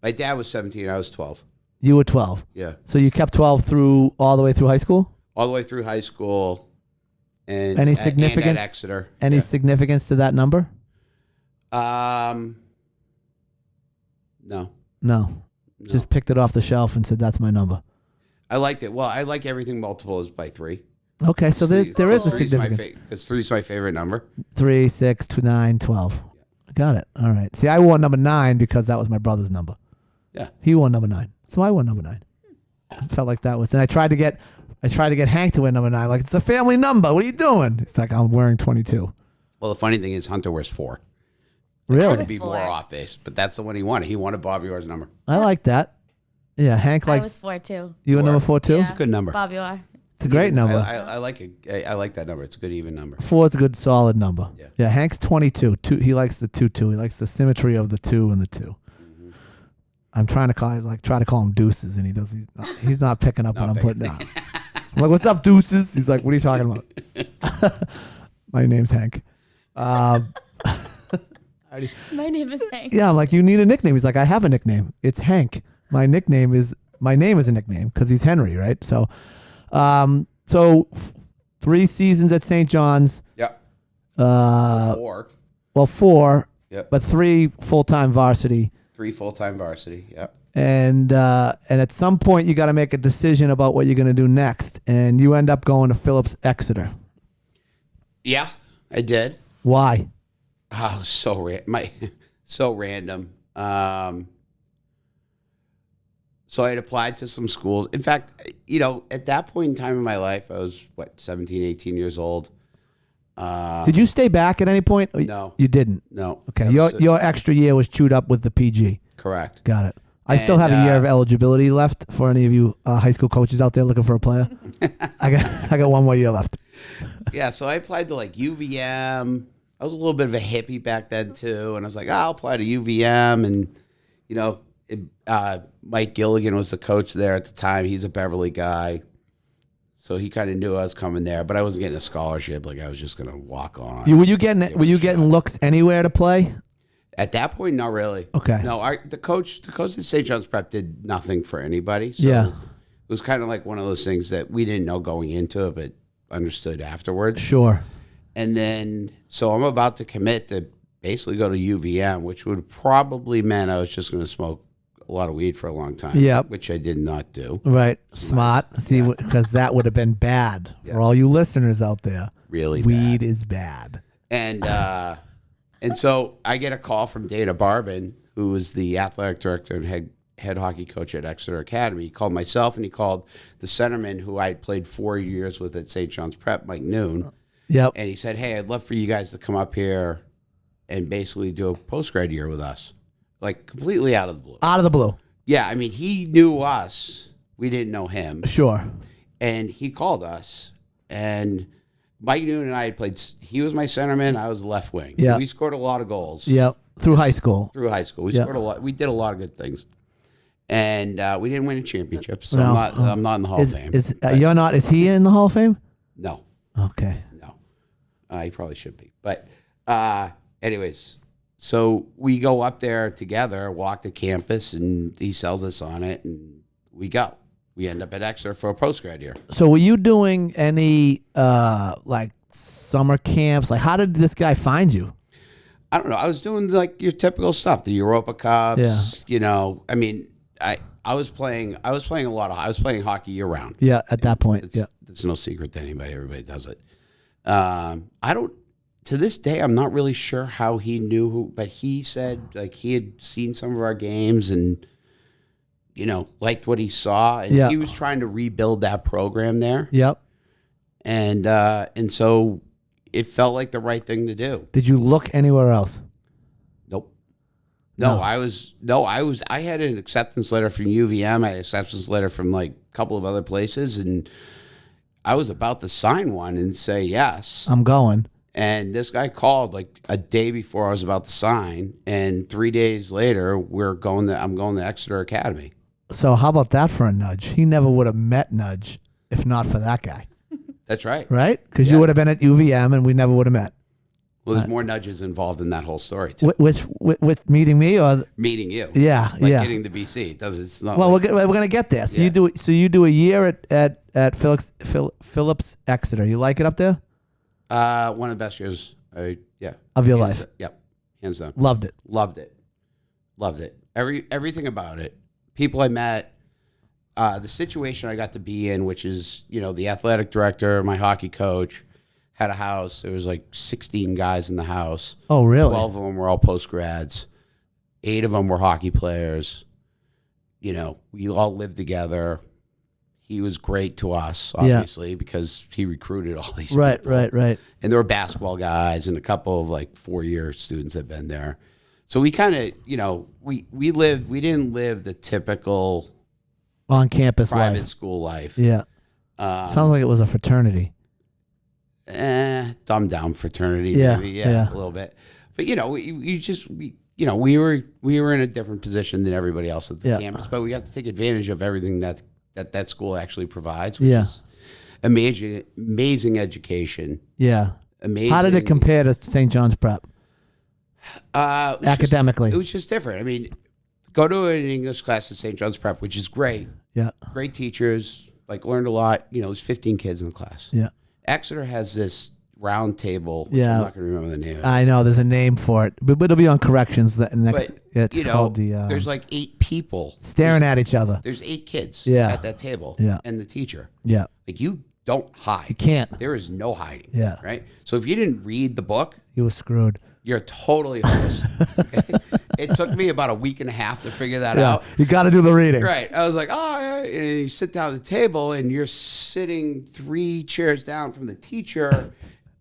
My dad was 17. I was 12. You were 12. Yeah. So you kept 12 all the way through high school? All the way through high school. And Any and significant- at Exeter. Any Yeah. significance to that number? No. No. Just picked it off the shelf and said, that's my number. I liked it. Well, I like everything multiple is by 3. Okay, so there is a significance. Because 3 is my favorite number. 3, 6, 2, 9, 12. Got it. All right. See, I wore number 9 because that was my brother's number. Yeah. He wore number 9. So I wore number 9. I felt like that was, and I tried to get Hank to wear number 9. Like, it's a family number. What are you doing? It's like, I'm wearing 22. Well, the funny thing is Hunter wears 4. Really? was To be 4. more off base, but that's the one he wanted. He wanted Bobby Orr's number. I like that. Yeah, Hank I likes, was 4 too. you were number 4 too? Yeah. Good number. Bobby Orr. It's a great number. I like it. I like that number. It's a good even number. 4 is a good solid number. Yeah. Hank's 22. He likes the 2-2. He likes the symmetry of the 2 and the 2. Mm-hmm. I'm trying to call him Deuces, and he's not picking up what I'm putting down. I'm like, what's up, Deuces? He's like, what are you talking about? My name's Hank. My name is Hank. Yeah, I'm like, you need a nickname. He's like, I have a nickname. It's Hank. My name is a nickname because he's Henry, right? So, 3 seasons at St. John's. Yeah. 4. Well, 4, Yep. but 3 full-time varsity. 3 full-time varsity. Yep. And at some point, you got to make a decision about what you're going to do next. And you end up going to Phillips Exeter. Yeah, I did. Why? Oh, so random. So I had applied to some schools. In fact, at that point in time in my life, I was, 17, 18 years old. Did you stay back at any point? No. You didn't? No. Okay. Your extra year was chewed up with the PG. Correct. Got it. I still have a year of eligibility left for any of you high school coaches out there looking for a player. I got one more year left. Yeah, so I applied to like UVM. I was a little bit of a hippie back then too, and I was like, I'll apply to UVM. And Mike Gilligan was the coach there at the time. He's a Beverly guy, so he kind of knew I was coming there. But I wasn't getting a scholarship; like I was just going to walk on. Were you getting looks anywhere to play? At that point, not really. Okay. No, the coach at St. John's Prep did nothing for anybody. So Yeah. It was kind of like one of those things that we didn't know going into it, but understood afterwards. Sure. And then, so I'm about to commit to basically go to UVM, which would probably meant I was just going to smoke a lot of weed for a long time. Yeah. Which I did not do. Right. Smart. See, because that would have been bad for all you listeners out there. Really Weed bad. is bad. And so I get a call from Dana Barbin, who was the athletic director and head hockey coach at Exeter Academy. He called myself and he called the centerman who I had played 4 years with at St. John's Prep, Mike Noon. Yep. And he said, hey, I'd love for you guys to come up here and basically do a post-grad year with us. Like completely out of the blue. Out of the blue. Yeah, I mean, he knew us. We didn't know him. Sure. And he called us. And Mike Noon and I had played. He was my centerman. I was the left wing. Yeah. We scored a lot of goals. Yep. Through high school. We Yeah. scored a lot. We did a lot of good things. And we didn't win a championship, so No. I'm not in the Hall of Fame. You're not? Is he in the Hall of Fame? No. Okay. No. He probably should be. But anyways, so we go up there together, walk the campus, and he sells us on it, and we go. We end up at Exeter for a post-grad year. So were you doing any like summer camps? Like, how did this guy find you? I don't know. I was doing like your typical stuff, the Europa Cups. Yeah. I mean, I was playing a lot of. I was playing hockey year round. Yeah, at that point. It's no secret to anybody. Everybody does it. I don't. To this day, I'm not really sure how he knew who, but he said like he had seen some of our games and liked what he saw, and he was trying to rebuild that program there. Yep. And so it felt like the right thing to do. Did you look anywhere else? Nope. No. I had an acceptance letter from UVM. I had an acceptance letter from like a couple of other places, and I was about to sign one and say yes. I'm going. And this guy called like a day before I was about to sign, and 3 days later, I'm going to Exeter Academy. So how about that for a nudge? He never would have met Nudge if not for that guy. That's right. Right? Because you would have been at UVM and we never would have met. Well, there's more nudges involved in that whole story too. With meeting me or Meeting you. Yeah, like yeah. Getting to BC. It's not. Well, like, we're gonna get there. So Yeah. you do a year at Phillips Exeter. You like it up there? One of the best years. Of your Hands- life. Yep. Hands down. Loved it. Loved it. Everything about it. People I met. The situation I got to be in, which is, the athletic director, my hockey coach, had a house. There was like 16 guys in the house. Oh, really? 12 of them were all post-grads. 8 of them were hockey players. We all lived together. He was great to us, obviously, because he recruited all these people. Right. And there were basketball guys and a couple of like 4-year students had been there. So we kind of, we didn't live the typical On campus private life. school life. Yeah. Sounds like it was a fraternity. Dumbed down fraternity, Yeah, maybe, yeah. a little bit. But we were in a different position than everybody else at the campus, but we got to take advantage of everything that school actually provides, which is amazing education. Yeah. Amazing. How did it compare to St. John's Prep? Academically? It was just different. I mean, go to an English class at St. John's Prep, which is great. Yeah. Great teachers, learned a lot. There's 15 kids in the class. Yeah. Exeter has this round table. Which Yeah. I'm not going to remember the name of it. I know there's a name for it, but it'll be on corrections next. But, It's called the there's like 8 people. staring at each other. There's 8 kids Yeah. at that table. Yeah. And the teacher. Yeah. Like, you don't hide. You can't. There is no hiding. Yeah. Right? So if you didn't read the book, You were screwed. you're totally host. Okay? it took me about a week and a half to figure that Yeah, out. you got to do the reading. Right. I was like, oh, yeah. And you sit down at the table and you're sitting 3 chairs down from the teacher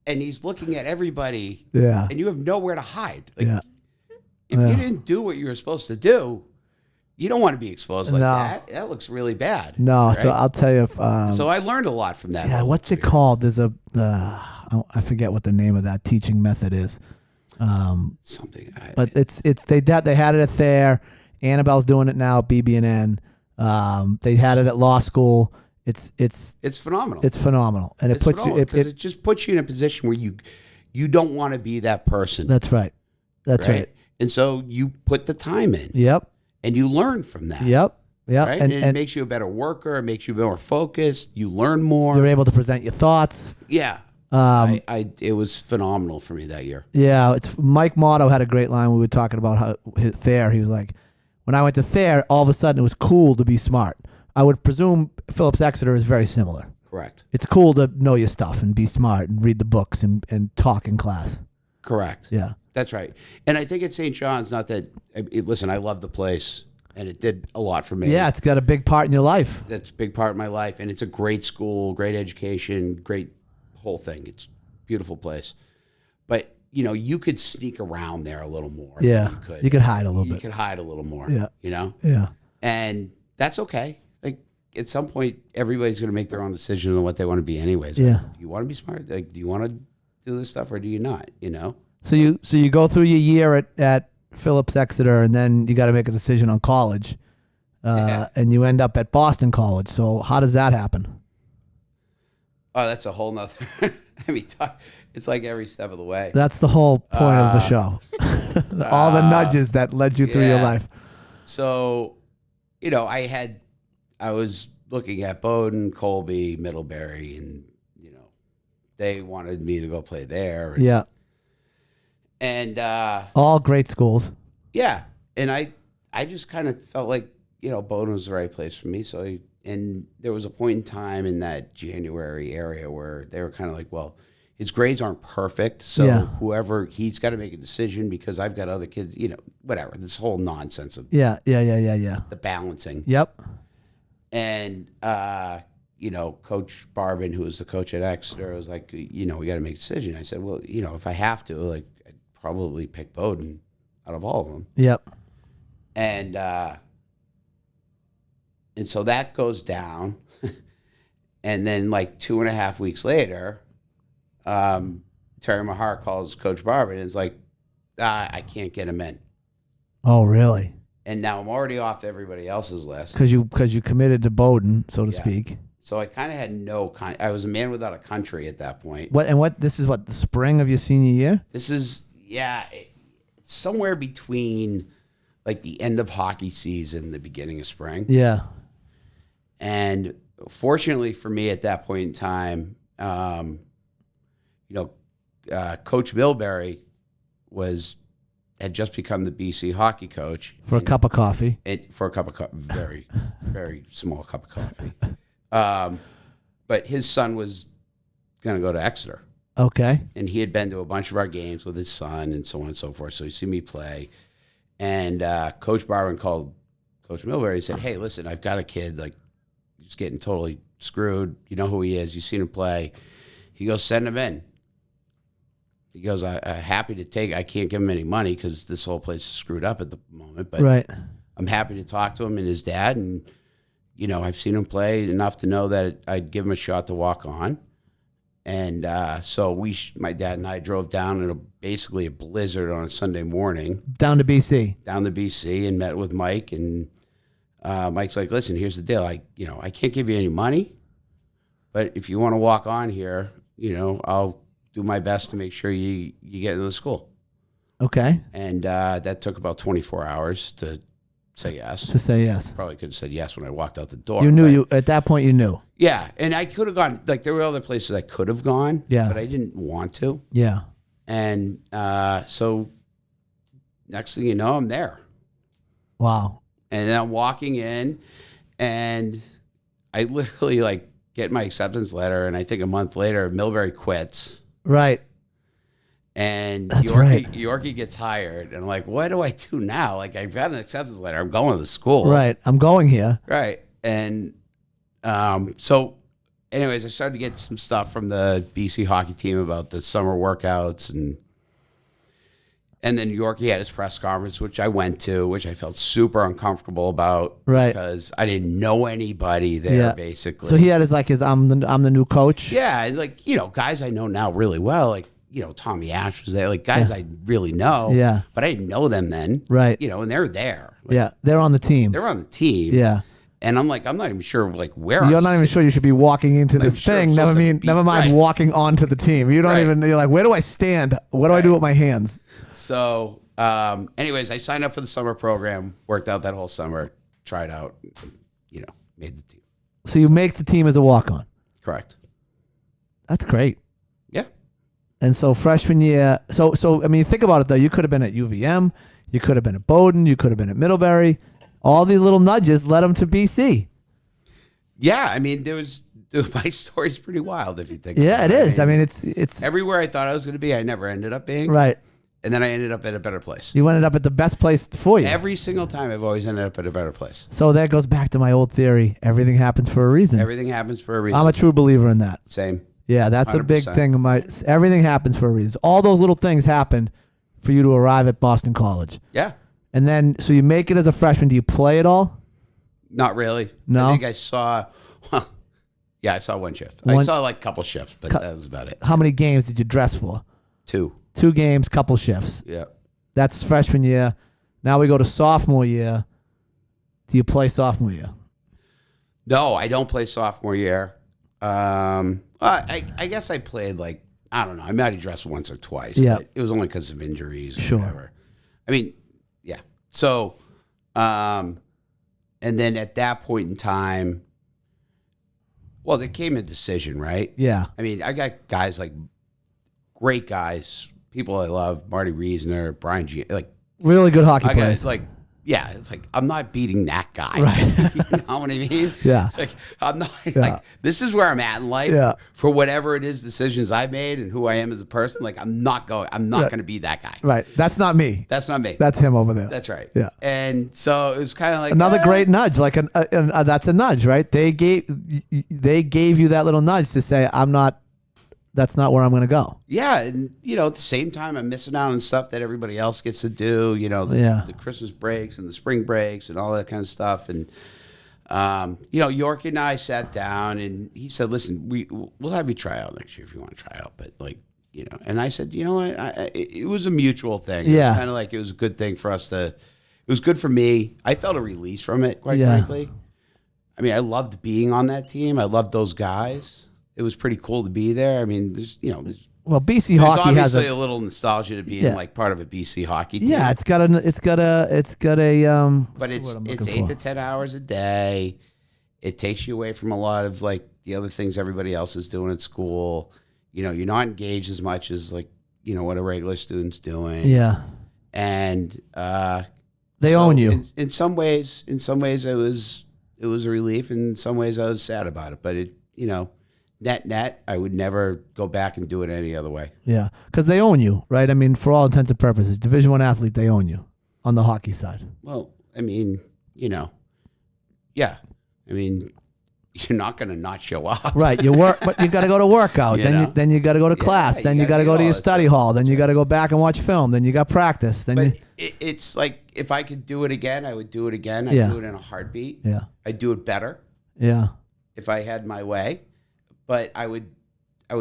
and he's looking at everybody. Yeah. And you have nowhere to hide. Like, Yeah. if you didn't do what you were supposed to do, you don't want to be exposed like No. that. That looks really bad. No, right? so I'll tell you. So I learned a lot from that. Yeah, whole what's it experience. called? There's I forget what the name of that teaching method is. Something. But they had it at Thayer. Annabelle's doing it now at BB&N. They had it at law school. It's phenomenal. It's phenomenal, and it puts you. It just puts you in a position where you don't want to be that person. That's right. That's right. And so you put the time in. Yep. And you learn from that. Yep. Yep. Right? And it makes you a better worker. It makes you more focused. You learn more. You're able to present your thoughts. Yeah. It was phenomenal for me that year. Yeah. It's Mike Motto had a great line. We were talking about how Thayer. He was like, when I went to Thayer, all of a sudden it was cool to be smart. I would presume Phillips Exeter is very similar. Correct. It's cool to know your stuff and be smart and read the books and talk in class. Correct. Yeah. That's right. And I think at St. John's, not that, listen, I love the place and it did a lot for me. Yeah, it's got a big part in your life. That's a big part of my life. And it's a great school, great education, great whole thing. It's a beautiful place. But, you could sneak around there a little more. Yeah. You could hide a little bit. You could hide a little more. Yeah. Yeah. And that's okay. Like, at some point, everybody's going to make their own decision on what they want to be anyways. Yeah. Like, do you want to be smart? Like, do you want to do this stuff or do you not, So you go through your year at Phillips Exeter, and then you got to make a decision on college, and you end up at Boston College. So how does that happen? Oh, that's a whole nother. It's like every step of the way. That's the whole point of the show. All the nudges that led you through your life. So, I was looking at Bowdoin, Colby, Middlebury, and they wanted me to go play there. Yeah. And all great schools. Yeah, and I just kind of felt like Bowdoin was the right place for me. So and there was a point in time in that January area where they were kind of like, well, his grades aren't perfect, so he's got to make a decision because I've got other kids, whatever. This whole nonsense of Yeah. the balancing. Yep. And Coach Barbin, who was the coach at Exeter, was like, we got to make a decision. I said, well, if I have to, like, I'd probably pick Bowdoin out of all of them. Yep. And so that goes down. And then like 2.5 weeks later, Terry Mahar calls Coach Barbin and is like, I can't get him in. Oh, really? And now I'm already off everybody else's list. Because you committed to Bowdoin, so to speak. So I kind of had I was a man without a country at that point. This is the spring of your senior year? This is, it's somewhere between like the end of hockey season and the beginning of spring. Yeah. And fortunately for me at that point in time, Coach Milbury had just become the BC hockey coach. For a cup of coffee. Very, very small cup of coffee. But his son was going to go to Exeter. Okay. And he had been to a bunch of our games with his son and so on and so forth. So he see me play. And Coach Barbin called Coach Milbury and said, hey, listen, I've got a kid, like, he's getting totally screwed. You know who he is. You've seen him play. He goes, send him in. He goes, I'm happy to take. I can't give him any money because this whole place is screwed up at the moment. But right. I'm happy to talk to him and his dad. And, I've seen him play enough to know that I'd give him a shot to walk on. And so my dad and I drove down in basically a blizzard on a Sunday morning. Down to BC. And met with Mike. And Mike's like, listen, here's the deal. I can't give you any money. But if you want to walk on here, I'll do my best to make sure you get into the school. Okay. And that took about 24 hours to say yes. Probably could have said yes when I walked out the door. You knew at that point you knew. Yeah. And I could have gone, like there were other places I could have gone. Yeah. But I didn't want to. Yeah. And so next thing you know, I'm there. Wow. And then I'm walking in and I literally get my acceptance letter. And I think a month later, Milbury quits. Right. And That's right. Yorkie gets hired, and I'm like, what do I do now? Like, I've got an acceptance letter. I'm going to the school. Right. I'm going here. Right. And so, anyways, I started to get some stuff from the BC hockey team about the summer workouts, and then Yorkie had his press conference, which I went to, which I felt super uncomfortable about, Right. because I didn't know anybody there, basically. So he had his I'm the new coach. Yeah, and like, guys I know now really well, like, Tommy Ash was there, like guys I really know. Yeah. But I didn't know them then. Right. And they're there. Like, Yeah. They're on the team. they're on the team. Yeah. And I'm like, I'm not even sure like where You're I'm not even sure you should be walking into this sure I'm thing. supposed to be- Never mind right. walking onto the team. You don't Right. even. You're like, where do I stand? What do I do with my hands? So, anyways, I signed up for the summer program, worked out that whole summer, tried out, made the team. So you make the team as a walk-on. Correct. That's great. Yeah. And so freshman year, so I mean, think about it though. You could have been at UVM, you could have been at Bowdoin, you could have been at Middlebury. All these little nudges led them to BC. Yeah, I mean, my story's pretty wild if you think. Yeah, about it is. I mean, it's everywhere I thought I was going to be, I never ended up being. right. And then I ended up at a better place. You ended up at the best place for you. Every single time, I've always ended up at a better place. So that goes back to my old theory. Everything happens for a reason. Everything happens for a reason. I'm a true believer in that. Same. Yeah, that's a big 100%. thing. Everything happens for a reason. All those little things happened for you to arrive at Boston College. Yeah. And then, so you make it as a freshman. Do you play it all? Not really. No? I think I saw, I saw one shift. I saw like a couple shifts, but that was about it. How many games did you dress for? 2. 2 games, couple shifts. Yeah. That's freshman year. Now we go to sophomore year. Do you play sophomore year? No, I don't play sophomore year. I guess I played like, I don't know. I might have dressed once or twice. Yeah. But it was only because of injuries or Sure. whatever. I mean, yeah. So, and then at that point in time, well, there came a decision, right? Yeah. I mean, I got guys like great guys, people I love, Marty Reisner, Brian G. Like, Really good hockey I got players. like, yeah, it's like I'm not beating that guy. Right. You know what I mean? Yeah. Like I'm not like this is where I'm at in life. Yeah. For whatever it is, decisions I've made and who I am as a person. Like I'm not going to be that guy. Right. That's not me. That's not me. That's him over there. That's right. Yeah. And so it was kind of like Another great nudge. Like that's a nudge, right? They gave you that little nudge to say, that's not where I'm going to go. Yeah, and at the same time, I'm missing out on stuff that everybody else gets to do. The Christmas breaks and the spring breaks and all that kind of stuff. And York and I sat down, and he said, "Listen, we'll have you try out next year if you want to try out." But and I said, "You know what? It was a mutual thing. It was kind of like it was a good thing for us to. It was good for me. I felt a release from it, quite frankly. I mean, I loved being on that team. I loved those guys. It was pretty cool to be there. I mean, there's BC there's hockey has obviously a little nostalgia to being like part of a BC hockey team. Yeah, it's got a. But it's 8 to 10 hours a day. It takes you away from a lot of like the other things everybody else is doing at school. You're not engaged as much as like what a regular student's doing. Yeah, and they own you. In some ways, it was a relief. In some ways, I was sad about it. But net, I would never go back and do it any other way. Yeah, because they own you, right? I mean, for all intents and purposes, Division I athlete, they own you on the hockey side. Well, I mean, yeah. I mean, you're not going to not show up. Right, you work, but you got to go to workout. Then you got to go to class. Then you got to go to your study hall. Then you got to go back and watch film. Then you got practice. Then it's like if I could do it again, I would do it again. I'd do it in a heartbeat. Yeah, I'd do it better. Yeah, if I had my way. But I would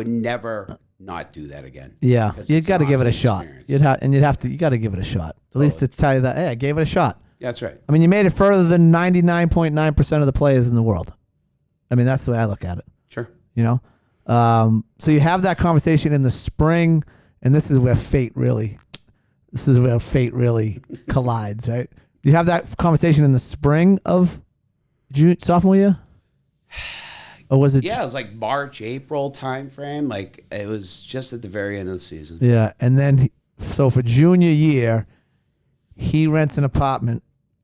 never not do that again. Yeah, you got to give it a shot. You got to give it a shot. At least to tell you that, hey, I gave it a shot. Yeah, that's right. I mean, you made it further than 99.9% of the players in the world. I mean, that's the way I look at it. Sure. So you have that conversation in the spring, and this is where fate really collides, right? You have that conversation in the spring of sophomore year? Or was it? Yeah, it was like March, April timeframe. Like it was just at the very end of the season. Yeah, and then so for junior year, he rents an apartment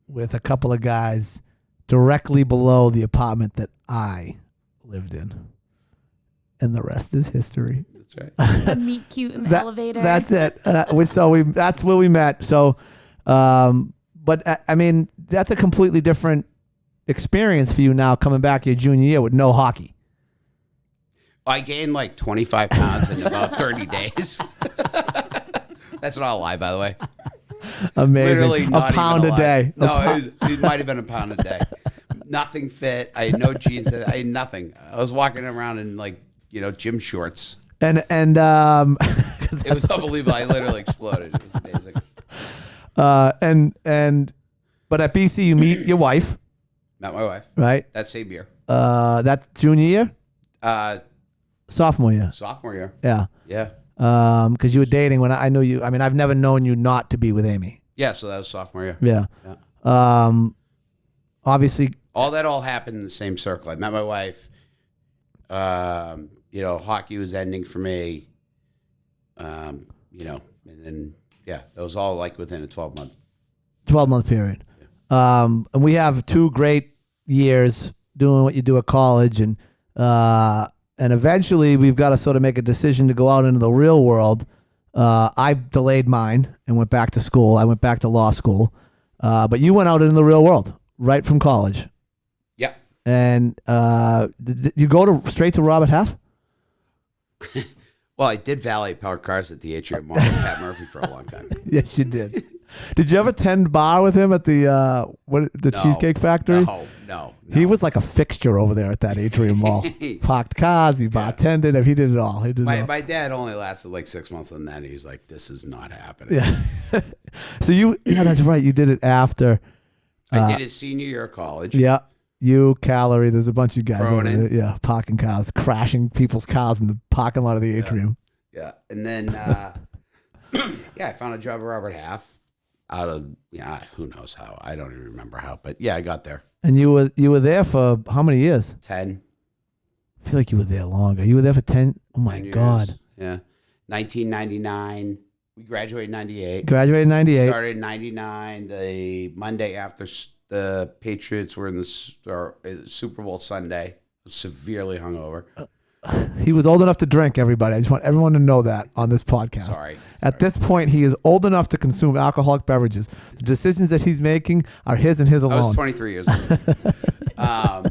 with a couple of guys directly below the apartment that I lived in, and the rest is history. right. A meet cute in the elevator. That's it. That's where we met. So, but I mean, that's a completely different experience for you now coming back your junior year with no hockey. I gained like 25 pounds in about 30 days. That's not a lie, by the way. Amazing. Literally not a pound even a day. No, it might have been a pound a day. Nothing fit. I had no jeans. I had nothing. I was walking around in like, gym shorts. And it was unbelievable. I literally exploded. It was amazing. But at BC you meet your wife. Met my wife. Right. That same year. That's junior year? Sophomore year. Sophomore year. Yeah. Yeah. Because you were dating when I knew you. I mean, I've never known you not to be with Amy. Yeah, so that was sophomore year. Yeah. Obviously. All happened in the same circle. I met my wife. Hockey was ending for me. And then, that was all like within a 12-month period. Yeah. And we have 2 great years doing what you do at college. And eventually we've got to sort of make a decision to go out into the real world. I delayed mine and went back to school. I went back to law school. But you went out into the real world right from college. Yep. And did you go straight to Robert Half? Well, I did valet park cars at the Atrium Mall with Pat Murphy for a long time. Yes, you did. Did you ever tend bar with him at the Cheesecake Factory? No. He was like a fixture over there at that Atrium Mall. Parked cars, he bartended, he did it all. My dad only lasted like 6 months, and then he was like, "This is not happening." Yeah. So that's right. You did it after. I did it senior year of college. Yeah. You, Calorie, there's a bunch of guys over Cronin. there. Yeah, parking cars, crashing people's cars in the parking lot of the Atrium. Yeah. And then, I found a job at Robert Half out of, who knows how. I don't even remember how, but I got there. And you were there for how many years? 10. I feel like you were there longer. You were there for 10? Oh, my 10 years. God. Yeah. 1999. We graduated in 98. Graduated in 98. Started in 99. The Monday after the Patriots were in the Super Bowl Sunday. I was severely hungover. He was old enough to drink, everybody. I just want everyone to know that on this podcast. Sorry. At this point, he is old enough to consume alcoholic beverages. The decisions that he's making are his and his alone. I was 23 years old.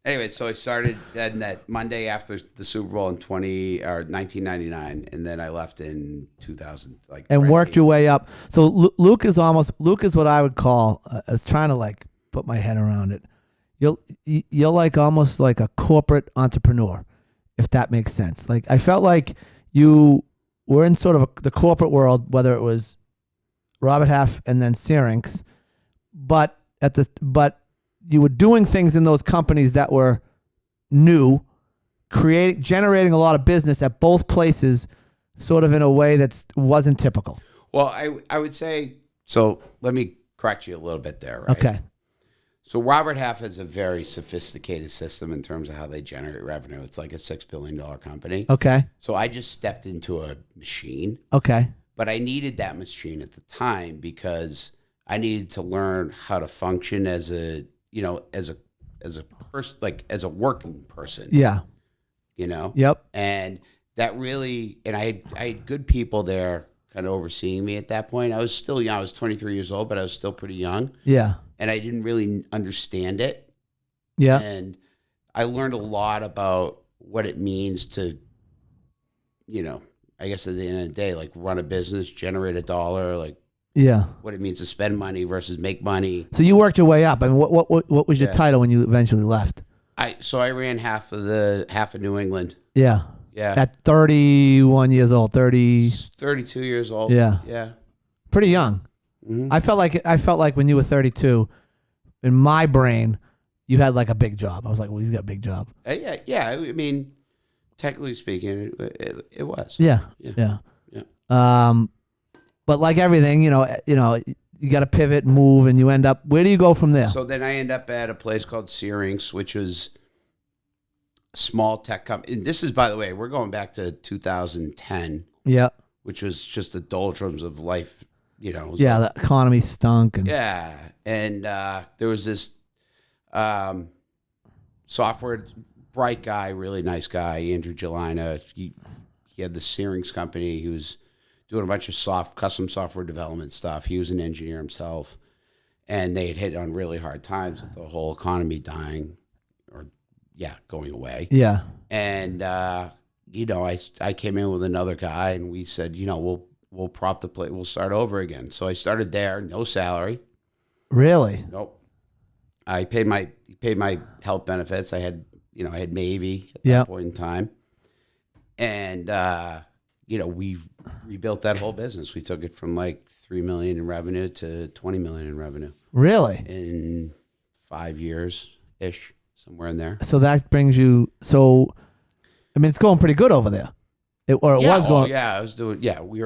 Anyway, so I started that Monday after the Super Bowl in 1999, and then I left in 2000. And worked your way up. So Luke is what I would call. I was trying to put my head around it. You're like almost like a corporate entrepreneur, if that makes sense. Like I felt like you were in sort of the corporate world, whether it was Robert Half and then Syrinx, but you were doing things in those companies that were new, generating a lot of business at both places, sort of in a way that wasn't typical. Well, I would say, so let me correct you a little bit there, right? Okay. So Robert Half has a very sophisticated system in terms of how they generate revenue. It's like a $6 billion company. Okay. So I just stepped into a machine. Okay. But I needed that machine at the time because I needed to learn how to function as a person, like as a working person. Yeah. Yep. And that really, and I had good people there kind of overseeing me at that point. I was still young. I was 23 years old, but I was still pretty young. Yeah. And I didn't really understand it. Yeah. And I learned a lot about what it means to, I guess at the end of the day, like run a business, generate $1, what it means to spend money versus make money. So you worked your way up. I mean, what was your title when you eventually left? I ran half of New England. Yeah. Yeah. At 31 years old, 32 years old. Yeah. Yeah. Pretty young. Mm-hmm. I felt like when you were 32, in my brain, you had like a big job. I was like, well, he's got a big job. Yeah. I mean, technically speaking, it was. Yeah. But like everything, you got to pivot, move, and you end up. Where do you go from there? So then I end up at a place called Syrinx, which was a small tech company. And this is, by the way, we're going back to 2010. Yeah. Which was just the doldrums of life. The economy stunk. And there was this software bright guy, really nice guy, Andrew Gelina. he had the Searings company. He was doing a bunch of custom software development stuff. He was an engineer himself. And they had hit on really hard times with the whole economy dying or, going away. Yeah. And, I came in with another guy and we said, we'll prop the plate. We'll start over again. So I started there, no salary. Really? Nope. I paid my health benefits. I had Navy at that point in time. And, we rebuilt that whole business. We took it from like $3 million in revenue to $20 million in revenue. Really? In 5 years-ish, somewhere in there. So that brings you, it's going pretty good over there. It was going. I was doing, we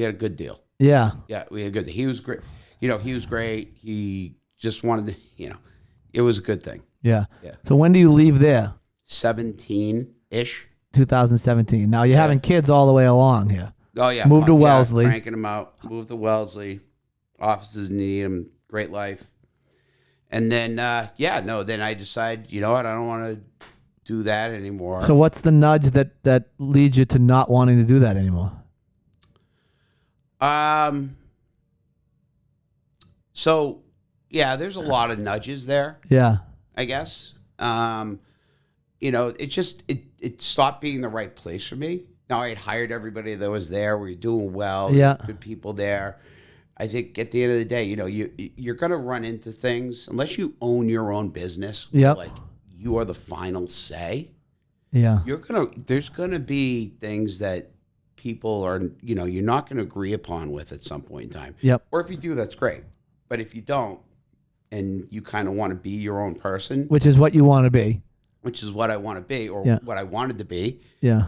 had a good deal. Yeah. Yeah, we had a good deal. He was great. He was great. He just wanted to, it was a good thing. Yeah. Yeah. So when do you leave there? 17-ish. 2017. Now you're having kids all the way along here. Oh, yeah. Moved to Wellesley. Cranking them out. Moved to Wellesley. Offices need them. Great life. And then, then I decided, you know what? I don't want to do that anymore. So what's the nudge that leads you to not wanting to do that anymore? So, there's a lot of nudges there. Yeah. I guess. It stopped being the right place for me. Now I had hired everybody that was there. We were doing well. Yeah. Good people there. I think at the end of the day, you're going to run into things unless you own your own business. Yep. Like you are the final say. Yeah. There's going to be things that people are, you're not going to agree upon with at some point in time. Yep. Or if you do, that's great. But if you don't, and you kind of want to be your own person, Which is what you want to be. which is what I want to be or what I wanted to be, Yeah.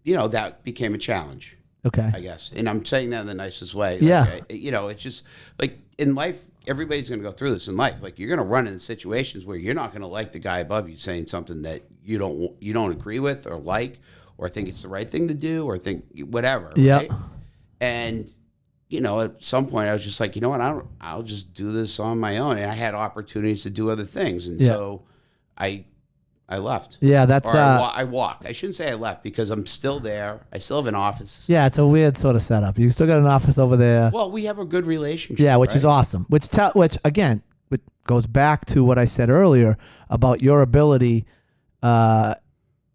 that became a challenge, Okay. I guess. And I'm saying that in the nicest way. Yeah. It's just like in life, everybody's going to go through this in life. Like you're going to run into situations where you're not going to like the guy above you saying something that you don't agree with or like, or think it's the right thing to do or think whatever. Yeah. Right? And, at some point I was just like, you know what, I'll just do this on my own. And I had opportunities to do other things. And so I left. Yeah, that's Or I walked. I shouldn't say I left because I'm still there. I still have an office. yeah, it's a weird sort of setup. You still got an office over there. Well, we have a good relationship. Yeah, which right? is awesome. Which again, which goes back to what I said earlier about your ability and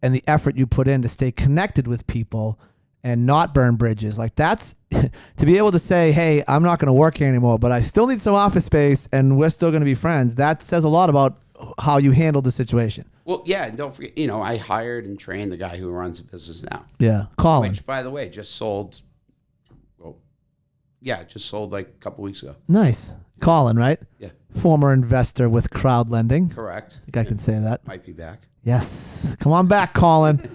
the effort you put in to stay connected with people and not burn bridges. Like that's to be able to say, hey, I'm not going to work here anymore, but I still need some office space and we're still going to be friends. That says a lot about how you handled the situation. Well, yeah, and don't forget, I hired and trained the guy who runs the business now. Yeah, Colin. Which, by the way, just sold. Just sold like a couple weeks ago. Nice. Colin, right? Yeah. Former investor with crowd lending. Correct. I think I can say that. Might be back. Yes. Come on back, Colin.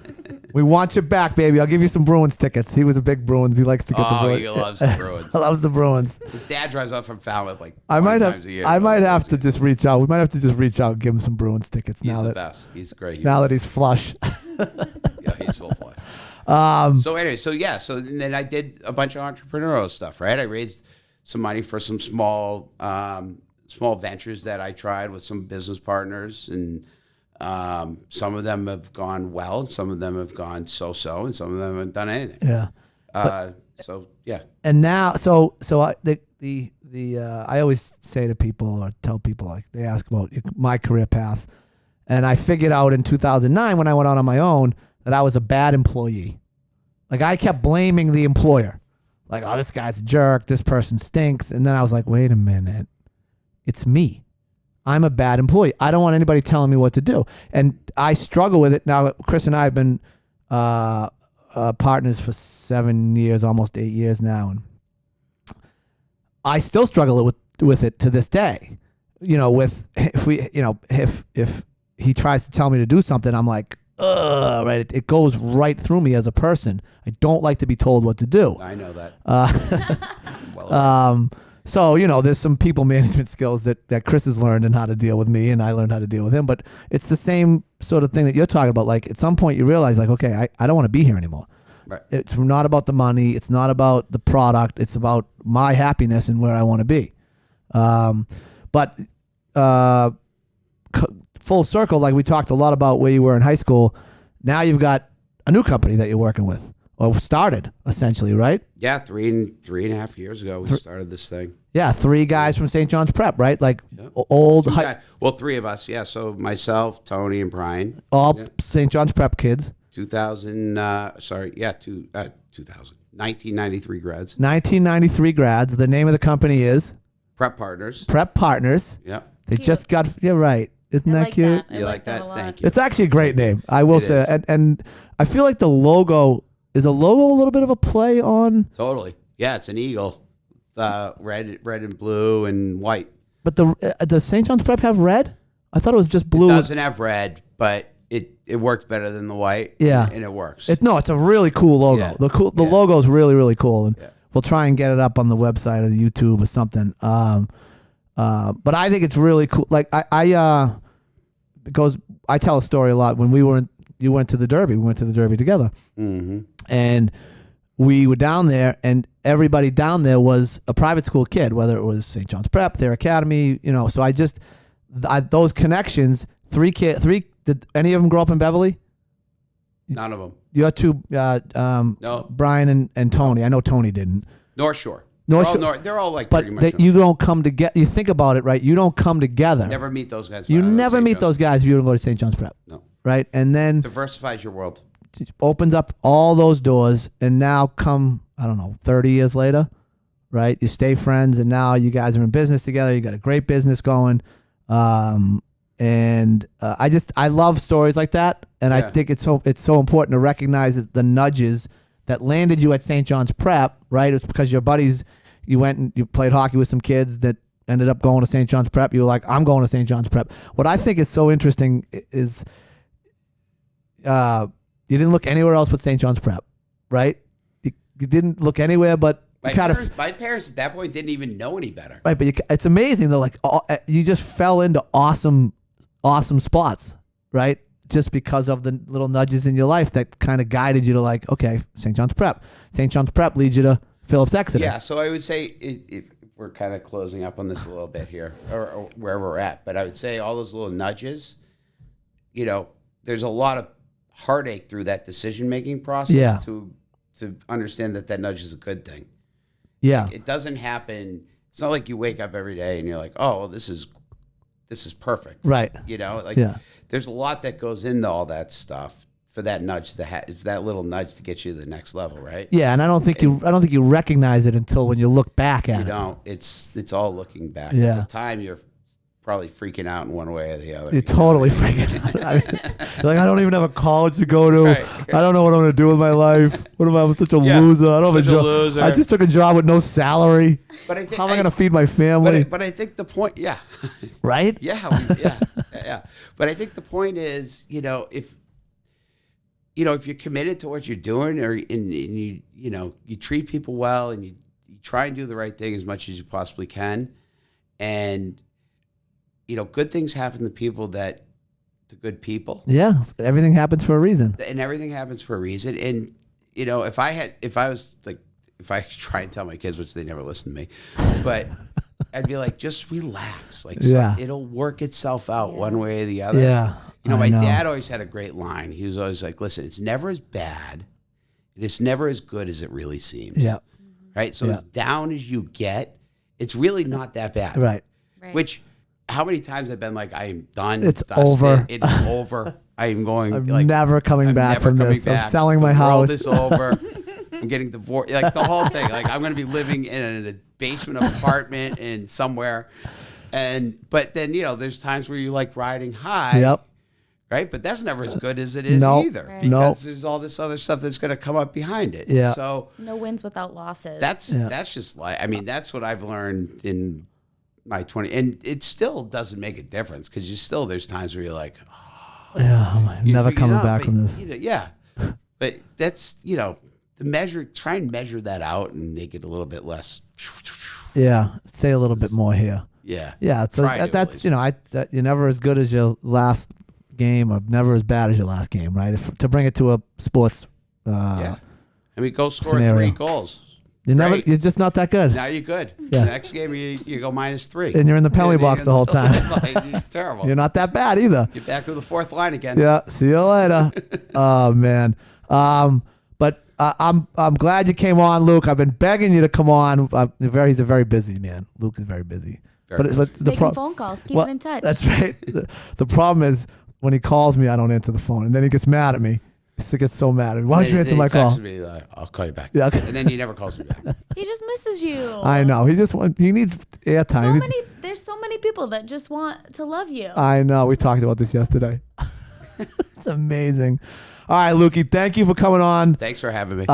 We want you back, baby. I'll give you some Bruins tickets. He was a big Bruins. He likes to get the Bruins. He loves the Bruins. Loves the Bruins. His dad drives up from Falmouth like I 20 might times a year. have to just reach out. We might have to just reach out and give him some Bruins tickets He's the best. He's great. Now that he's flush. Yeah, he's full flush. So anyway, so then I did a bunch of entrepreneurial stuff, right? I raised some money for some small ventures that I tried with some business partners, and some of them have gone well, some of them have gone so-so, and some of them haven't done anything. Yeah. And now, I always say to people or tell people, like they ask about my career path, and I figured out in 2009 when I went out on my own that I was a bad employee. Like I kept blaming the employer, like, oh, this guy's a jerk, this person stinks, and then I was like, wait a minute, it's me. I'm a bad employee. I don't want anybody telling me what to do, and I struggle with it now. Chris and I have been partners for 7 years, almost 8 years now, and I still struggle with it to this day. If he tries to tell me to do something, I'm like, ugh, right? It goes right through me as a person. I don't like to be told what to do. I know that. So, there's some people management skills that Chris has learned and how to deal with me, and I learned how to deal with him. But it's the same sort of thing that you're talking about. Like at some point you realize, like, okay, I don't want to be here anymore. Right. It's not about the money. It's not about the product. It's about my happiness and where I want to be. Full circle, like we talked a lot about where you were in high school. Now you've got a new company that you're working with, or started essentially, right? Yeah, 3.5 years ago we started this thing. Yeah, 3 guys from St. John's Prep, right? Like Yep. old, Well, 3 of us. Yeah, so myself, Tony, and Brian. all St. John's Prep kids. 2000. 1993 grads. 1993 grads. The name of the company is Prep Partners. Prep Partners. Yep. They Cute. just got. You're right. Isn't I that like cute? that. I You like like that that? a lot. Thank you. It's actually a great name. I will It say, is. and I feel like the logo is a little bit of a play on, Totally. Yeah, it's an eagle. Red and blue and white. but does St. John's Prep have red? I thought it was just It blue. doesn't have red, but it works better than the white. Yeah. and it works. It's a really cool logo. Yeah. The logo is really, really cool, and Yeah. we'll try and get it up on the website or the YouTube or something. But I think it's really cool. Like because I tell a story a lot. When you went to the Derby, we went to the Derby together, and we were down there, and everybody down there was a private school kid, whether it was St. John's Prep, their academy, So those connections. 3 kids. Did any of them grow up in Beverly? None of them. Your two, No. Brian and Tony. I know Tony didn't. North Shore. North They're all Shore. North- They're all like But pretty much. you don't come together. You think about it, right? You don't come together. Never meet those guys. You when I was never St. meet John's. those guys if you don't go to St. John's Prep, No. right? And then Diversifies your world. opens up all those doors, and now come, I don't know, 30 years later, right? You stay friends, and now you guys are in business together. You got a great business going. I love stories like that, and I Yeah. think it's so important to recognize the nudges that landed you at St. John's Prep, right? It's because your buddies, you went and you played hockey with some kids that ended up going to St. John's Prep. You were like, I'm going to St. John's Prep. What I think is so interesting is you didn't look anywhere else but St. John's Prep, right? You didn't look anywhere but My kind parents, my parents at that point didn't even know any better. right, but it's amazing though. Like you just fell into awesome spots, right? Just because of the little nudges in your life that kind of guided you to like, okay, St. John's Prep. St. John's Prep leads you to Phillips Exeter. Yeah, so I would say if we're kind of closing up on this a little bit here, or wherever we're at, but I would say all those little nudges, there's a lot of heartache through that decision-making process Yeah. to understand that nudge is a good thing. Yeah. It doesn't happen. It's not like you wake up every day and you're like, oh, well, this is perfect. Right. Yeah. There's a lot that goes into all that stuff for that nudge that little nudge to get you to the next level, right? Yeah, and I don't think you recognize it until when you look back at You it. don't. It's all looking back. Yeah. At the time, you're probably freaking out in one way or the other. You're totally freaking out. I mean, you're like, I don't even have a college to go to. Right. I don't know what I'm going to do with my life. What am I? I'm such a loser. I don't have a such a job. loser. I just took a job with no salary. But I think How am I going to feed my family? But I think the point, yeah, right? yeah. But I think the point is, if you're committed to what you're doing, and you treat people well, and you try and do the right thing as much as you possibly can, and good things happen to good people. Yeah. Everything happens for a reason. And everything happens for a reason. And if I try and tell my kids, which they never listen to me, but I'd be like, just relax. Like, Yeah. it'll work itself out one way or the other. Yeah. My I know. dad always had a great line. He was always like, listen, it's never as bad, and it's never as good as it really seems. Yeah. Right? So Yeah. as down as you get, it's really not that bad. Right. Right. Which, how many times I've been like, I am done. It's dusted, over. It is over. I am going. I'm never coming back from this. I'm selling my house. The world is over. I'm getting divorced. Like the whole thing. Like I'm going to be living in a basement apartment in somewhere. But then there's times where you like riding high. Yep. Right, but that's never as good as it is Nope. either, Right. because Nope. there's all this other stuff that's going to come up behind it. Yeah. So No wins without losses. that's just like, that's what I've learned in my 20, and it still doesn't make a difference because there's times where you're like, Yeah. I'm you never figure it coming out, back but, from this. yeah, but that's try and measure that out and make it a little bit less. Yeah. Say a little bit more here. Yeah, Yeah. So Try to, at that's, least. you're never as good as your last game or never as bad as your last game, right? To bring it to a sports yeah. Go score scenario. 3 goals. you're just not that good. Now you're good. Yeah. The next game you go -3, And you're in the penalty box the whole time. Like, terrible. You're not that bad either. Get back to the 4th line again. Yeah. See you later. Oh man. But I'm glad you came on, Luke. I've been begging you to come on. He's a very busy man. Luke is very busy. But the Making phone calls, keeping in touch. That's right. The problem is when he calls me, I don't answer the phone, and then he gets mad at me. He gets so mad at me. Why don't you answer my call? Me, I'll call you back. Yeah, okay. And then he never calls me back. He just misses you. I know. He needs airtime. There's so many people that just want to love you. I know. We talked about this yesterday. It's amazing. All right, Lukey, thank you for coming on. Thanks for having me.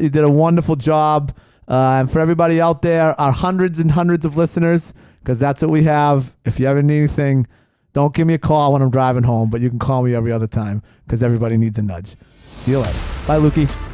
You did a wonderful job. And for everybody out there, our hundreds and hundreds of listeners, because that's what we have. If you ever need anything, don't give me a call when I'm driving home, but you can call me every other time because everybody needs a nudge. See you later. Bye, Lukey.